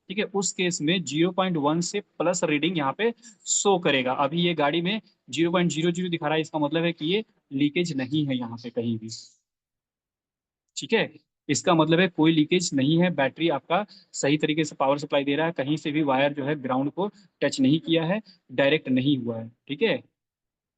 ठीक है, उस केस में 0.1 से प्लस रीडिंग यहाँ पे शो करेगा। अभी ये गाड़ी में 0.00 दिखा रहा है, इसका मतलब है कि ये लीकेज नहीं है यहाँ पे कहीं भी। ठीक है, इसका मतलब है कोई लीकेज नहीं है, बैटरी आपका सही तरीके से पावर सप्लाई दे रहा है, कहीं से भी वायर जो है ग्राउंड को टच नहीं किया है, डायरेक्ट नहीं हुआ है। ठीक है,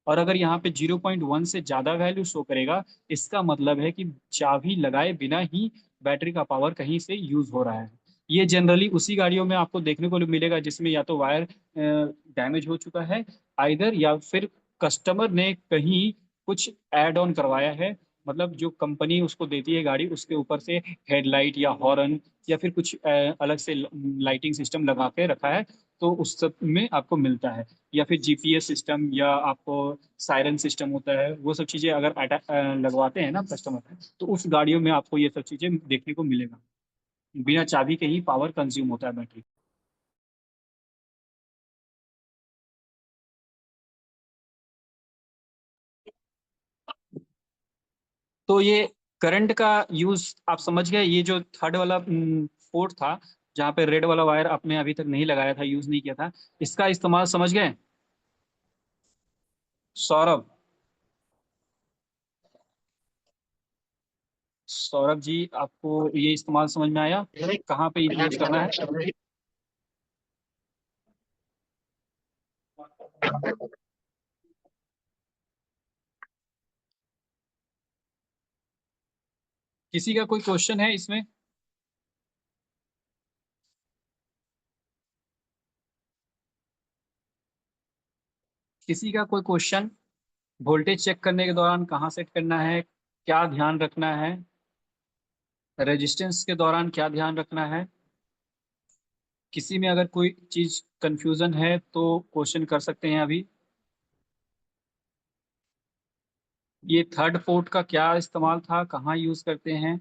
और अगर यहाँ पे 0.1 से ज्यादा वैल्यू शो करेगा, इसका मतलब है कि चाबी लगाए बिना ही बैटरी का पावर कहीं से यूज हो रहा है। ये जनरली उसी गाड़ियों में आपको देखने को मिलेगा जिसमें या तो वायर डैमेज हो चुका है आइदर, या फिर कस्टमर ने कहीं कुछ ऐड ऑन करवाया है, मतलब जो कंपनी उसको देती है गाड़ी उसके ऊपर से हेडलाइट या हॉर्न या फिर कुछ अलग से लाइटिंग सिस्टम लगा के रखा है, तो उस सब में आपको मिलता है। या फिर जीपीएस सिस्टम या आपको सायरन सिस्टम होता है, वो सब चीज़ें अगर लगवाते हैं ना कस्टमर, तो उस गाड़ियों में आपको ये सब चीज़ें देखने को मिलेगा। बिना चाबी के ही पावर कंज्यूम होता है बैटरी। तो ये करंट का यूज आप समझ गए। ये जो थर्ड वाला पोर्ट था जहाँ पे रेड वाला वायर आपने अभी तक नहीं लगाया था, यूज नहीं किया था, इसका इस्तेमाल समझ गए सौरभ? सौरभ जी, आपको ये इस्तेमाल समझ में आया, कहाँ पे यूज करना है? किसी का कोई क्वेश्चन है इसमें? किसी का कोई क्वेश्चन? वोल्टेज चेक करने के दौरान कहाँ सेट करना है, क्या ध्यान रखना है, रेजिस्टेंस के दौरान क्या ध्यान रखना है? किसी में अगर कोई चीज कंफ्यूजन है तो क्वेश्चन कर सकते हैं अभी। ये थर्ड पोर्ट का क्या इस्तेमाल था, कहाँ यूज करते हैं?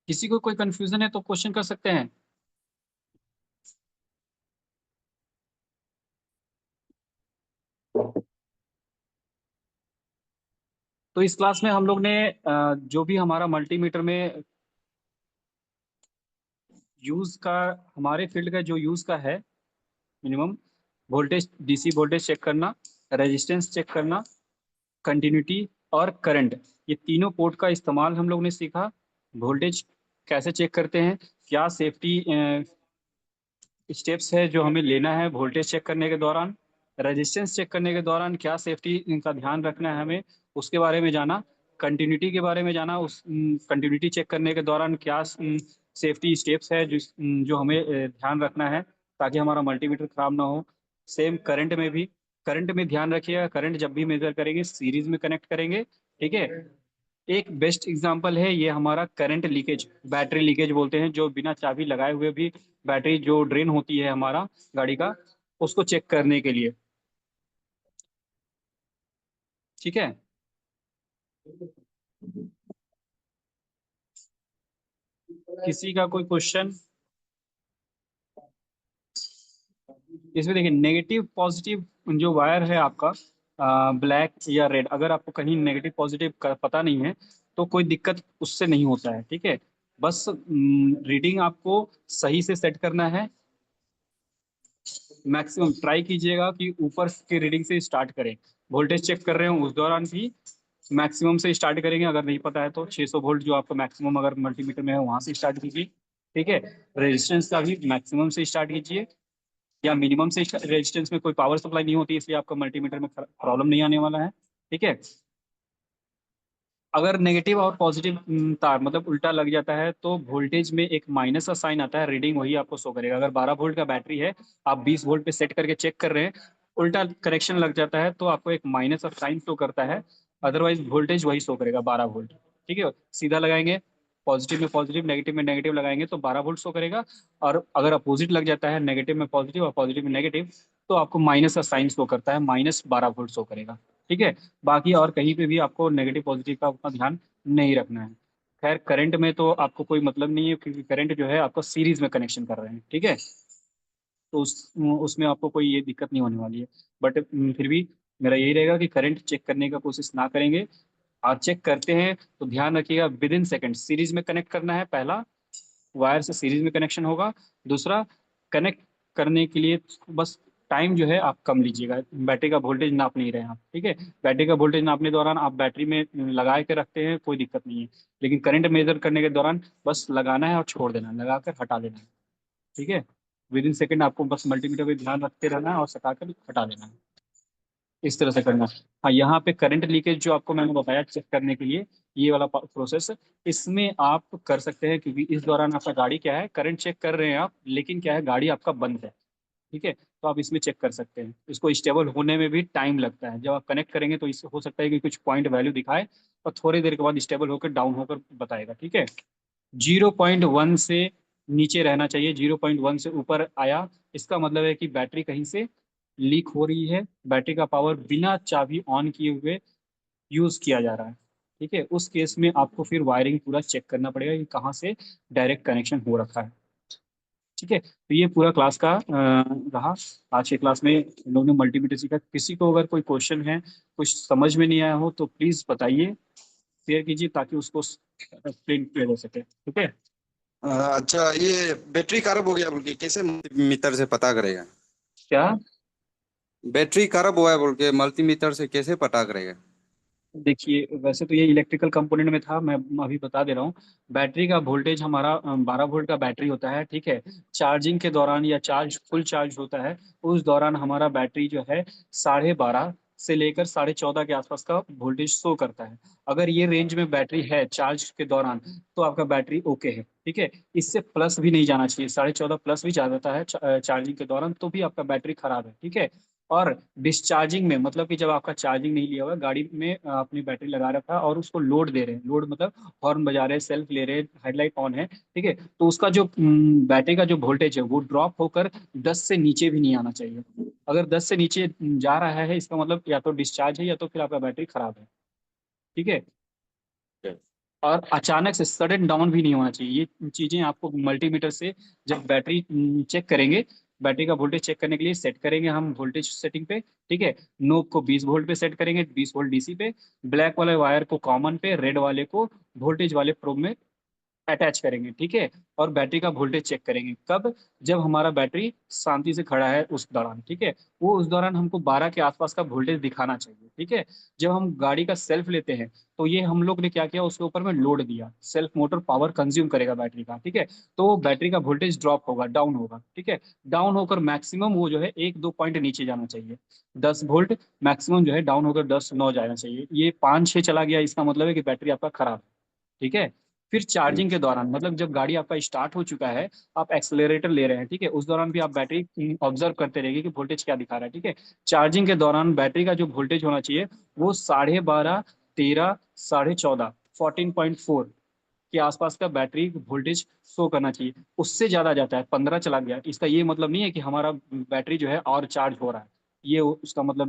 किसी को कोई कंफ्यूजन है तो क्वेश्चन कर सकते हैं। तो इस क्लास में हम लोग ने जो भी हमारा मल्टीमीटर में यूज का, हमारे फील्ड का जो यूज का है, minimum voltage, DC voltage check करना, रेजिस्टेंस चेक करना, कंटिन्यूटी और करंट, ये तीनों पोर्ट का इस्तेमाल हम लोग ने सीखा। वोल्टेज कैसे चेक करते हैं, क्या सेफ्टी स्टेप्स है जो हमें लेना है वोल्टेज चेक करने के दौरान, रेजिस्टेंस चेक करने के दौरान क्या सेफ्टी का ध्यान रखना है हमें, उसके बारे में जाना। कंटिन्यूटी के बारे में जाना, उस कंटिन्यूटी चेक करने के दौरान क्या सेफ्टी स्टेप्स है जो हमें ध्यान रखना है ताकि हमारा मल्टीमीटर खराब ना हो। सेम करंट में भी, करंट में ध्यान रखिएगा, करंट जब भी मेजर करेंगे सीरीज में कनेक्ट करेंगे, ठीक है। एक बेस्ट एग्जांपल है ये हमारा करंट लीकेज, बैटरी लीकेज बोलते हैं, जो बिना चाबी लगाए हुए भी बैटरी जो ड्रेन होती है हमारा गाड़ी का, उसको चेक करने के लिए, ठीक है। किसी का कोई क्वेश्चन इसमें? देखिए नेगेटिव पॉजिटिव जो वायर है आपका, ब्लैक या रेड, अगर आपको कहीं नेगेटिव पॉजिटिव का पता नहीं है तो कोई दिक्कत उससे नहीं होता है, ठीक है। बस रीडिंग आपको सही से सेट करना है। मैक्सिमम ट्राई कीजिएगा कि ऊपर के रीडिंग से स्टार्ट करें। वोल्टेज चेक कर रहे हो उस दौरान भी मैक्सिमम से स्टार्ट करेंगे, अगर नहीं पता है तो 600 वोल्ट जो आपका मैक्सिमम अगर मल्टीमीटर में है वहां से स्टार्ट कीजिए, ठीक है। रेजिस्टेंस का भी मैक्सिमम से स्टार्ट कीजिए या मिनिमम से। रेजिस्टेंस में कोई पावर सप्लाई नहीं होती इसलिए आपका मल्टीमीटर में प्रॉब्लम नहीं आने वाला है, ठीक है। अगर नेगेटिव और पॉजिटिव तार मतलब उल्टा लग जाता है तो वोल्टेज में एक माइनस का साइन आता है, रीडिंग वही आपको शो करेगा। अगर 12 वोल्ट का बैटरी है, आप 20 वोल्ट पे सेट करके चेक कर रहे हैं, उल्टा कनेक्शन लग जाता है तो आपको एक माइनस का साइन शो करता है, अदरवाइज वोल्टेज वही शो करेगा 12 वोल्ट, ठीक है। सीधा लगाएंगे, पॉजिटिव में पॉजिटिव नेगेटिव में नेगेटिव लगाएंगे तो 12 वोल्ट शो करेगा। और अगर अपोजिट लग जाता है, नेगेटिव में पॉजिटिव और पॉजिटिव में नेगेटिव, तो आपको माइनस का साइन शो करता है, -12 वोल्ट शो करेगा, ठीक है। बाकी और कहीं पे भी आपको नेगेटिव पॉजिटिव का उतना ध्यान नहीं रखना है। खैर करंट में तो आपको कोई मतलब नहीं है क्योंकि करंट जो है आपको सीरीज में कनेक्शन कर रहे हैं, ठीक है। तो उसमें आपको कोई ये दिक्कत नहीं होने वाली है। बट फिर भी मेरा यही रहेगा कि करंट चेक करने का कोशिश ना करेंगे। और चेक करते हैं तो ध्यान रखिएगा विद इन सेकेंड सीरीज में कनेक्ट करना है। पहला, वायर से सीरीज में कनेक्शन होगा। दूसरा, कनेक्ट करने के लिए बस टाइम जो है आप कम लीजिएगा। बैटरी का वोल्टेज नाप नहीं रहे हैं आप, ठीक है। बैटरी का वोल्टेज नापने दौरान आप बैटरी में लगा के रखते हैं, कोई दिक्कत नहीं है। लेकिन करंट मेजर करने के दौरान बस लगाना है और छोड़ देना है, लगा कर हटा देना है, ठीक है। विद इन सेकेंड आपको बस मल्टीमीटर पे ध्यान रखते रहना है और सटा कर हटा देना है, इस तरह से करना है। हाँ, यहाँ पे करंट लीकेज जो आपको मैंने बताया चेक करने के लिए, ये वाला प्रोसेस, इसमें आप कर सकते हैं क्योंकि इस दौरान आपका गाड़ी क्या है, करंट चेक कर रहे हैं आप, लेकिन क्या है गाड़ी आपका बंद है, ठीक है। तो आप इसमें चेक कर सकते हैं। इसको स्टेबल होने में भी टाइम लगता है। जब आप कनेक्ट करेंगे तो इससे हो सकता है कि कुछ पॉइंट वैल्यू दिखाए और थोड़ी देर के बाद स्टेबल होकर डाउन होकर बताएगा, ठीक है। 0.1 से नीचे रहना चाहिए, 0.1 से ऊपर आया इसका मतलब है कि बैटरी कहीं से लीक हो रही है, बैटरी का पावर बिना चाबी ऑन किए हुए यूज किया जा रहा है, ठीक है। उस केस में आपको फिर वायरिंग पूरा चेक करना पड़ेगा कि कहाँ से डायरेक्ट कनेक्शन हो रखा है, ठीक है। तो ये पूरा क्लास का रहा। आज के क्लास में हम लोगों ने मल्टीमीटर सीखा। किसी को अगर कोई क्वेश्चन है, कुछ समझ में नहीं आया हो तो प्लीज बताइए, शेयर कीजिए ताकि उसको एक्सप्लेन किया जा सके, ठीक है। अच्छा, ये बैटरी खराब हो गया बोल के कैसे मीटर से पता करेगा? क्या? बैटरी खराब हुआ है बोल के मल्टीमीटर से कैसे पता करेगा? देखिए वैसे तो ये इलेक्ट्रिकल कंपोनेंट में था, मैं अभी बता दे रहा हूँ। बैटरी का वोल्टेज हमारा 12 वोल्ट का बैटरी होता है, ठीक है। चार्जिंग के दौरान या चार्ज फुल चार्ज होता है उस दौरान हमारा बैटरी जो है 12.5 से लेकर 14.5 के आसपास का वोल्टेज शो करता है। अगर ये रेंज में बैटरी है चार्ज के दौरान तो आपका बैटरी ओके है, ठीक है। इससे प्लस भी नहीं जाना चाहिए, 14.5 प्लस भी जा जाता है चार्जिंग के दौरान तो भी आपका बैटरी खराब है, ठीक है। और डिस्चार्जिंग में मतलब कि जब आपका चार्जिंग नहीं लिया हुआ गाड़ी में, अपनी बैटरी लगा रखा है और उसको लोड दे रहे हैं, लोड मतलब हॉर्न बजा रहे हैं, सेल्फ ले रहे हैं, हेडलाइट ऑन है, ठीक है। तो उसका जो बैटरी का जो वोल्टेज है वो ड्रॉप होकर 10 से नीचे भी नहीं आना चाहिए। अगर 10 से नीचे जा रहा है इसका मतलब या तो डिस्चार्ज है या तो फिर आपका बैटरी खराब है, ठीक है। और अचानक से सडन डाउन भी नहीं होना चाहिए। ये चीजें आपको मल्टीमीटर से जब बैटरी चेक करेंगे, बैटरी का वोल्टेज चेक करने के लिए सेट करेंगे हम वोल्टेज सेटिंग पे, ठीक है। नोब को 20 वोल्ट पे सेट करेंगे, 20 वोल्ट डीसी पे। ब्लैक वाले वायर को कॉमन पे, रेड वाले को वोल्टेज वाले प्रोब में अटैच करेंगे, ठीक है, और बैटरी का वोल्टेज चेक करेंगे। कब? जब हमारा बैटरी शांति से खड़ा है उस दौरान, ठीक है। वो उस दौरान हमको 12 के आसपास का वोल्टेज दिखाना चाहिए, ठीक है। जब हम गाड़ी का सेल्फ लेते हैं तो ये हम लोग ने क्या किया, उसके ऊपर में लोड दिया, सेल्फ मोटर पावर कंज्यूम करेगा बैटरी का, ठीक है। तो वो बैटरी का वोल्टेज ड्रॉप होगा, डाउन होगा, ठीक है। डाउन होकर मैक्सिमम वो जो है 1-2 पॉइंट नीचे जाना चाहिए, 10 वोल्ट मैक्सिमम जो है डाउन होकर 10-9 जाना चाहिए। ये 5-6 चला गया, इसका मतलब है कि बैटरी आपका खराब है, ठीक है। फिर चार्जिंग के दौरान, मतलब जब गाड़ी आपका स्टार्ट हो चुका है, आप एक्सेलरेटर ले रहे हैं, ठीक है, उस दौरान भी आप बैटरी ऑब्जर्व करते रहिए कि वोल्टेज क्या दिखा रहा है, ठीक है। चार्जिंग के दौरान बैटरी का जो वोल्टेज होना चाहिए वो 12.5, 13, 14.5, 14.4 के आसपास का बैटरी वोल्टेज शो करना चाहिए। उससे ज्यादा जाता है, 15 चला गया, इसका ये मतलब नहीं है कि हमारा बैटरी जो है और चार्ज हो रहा है, ये उसका मतलब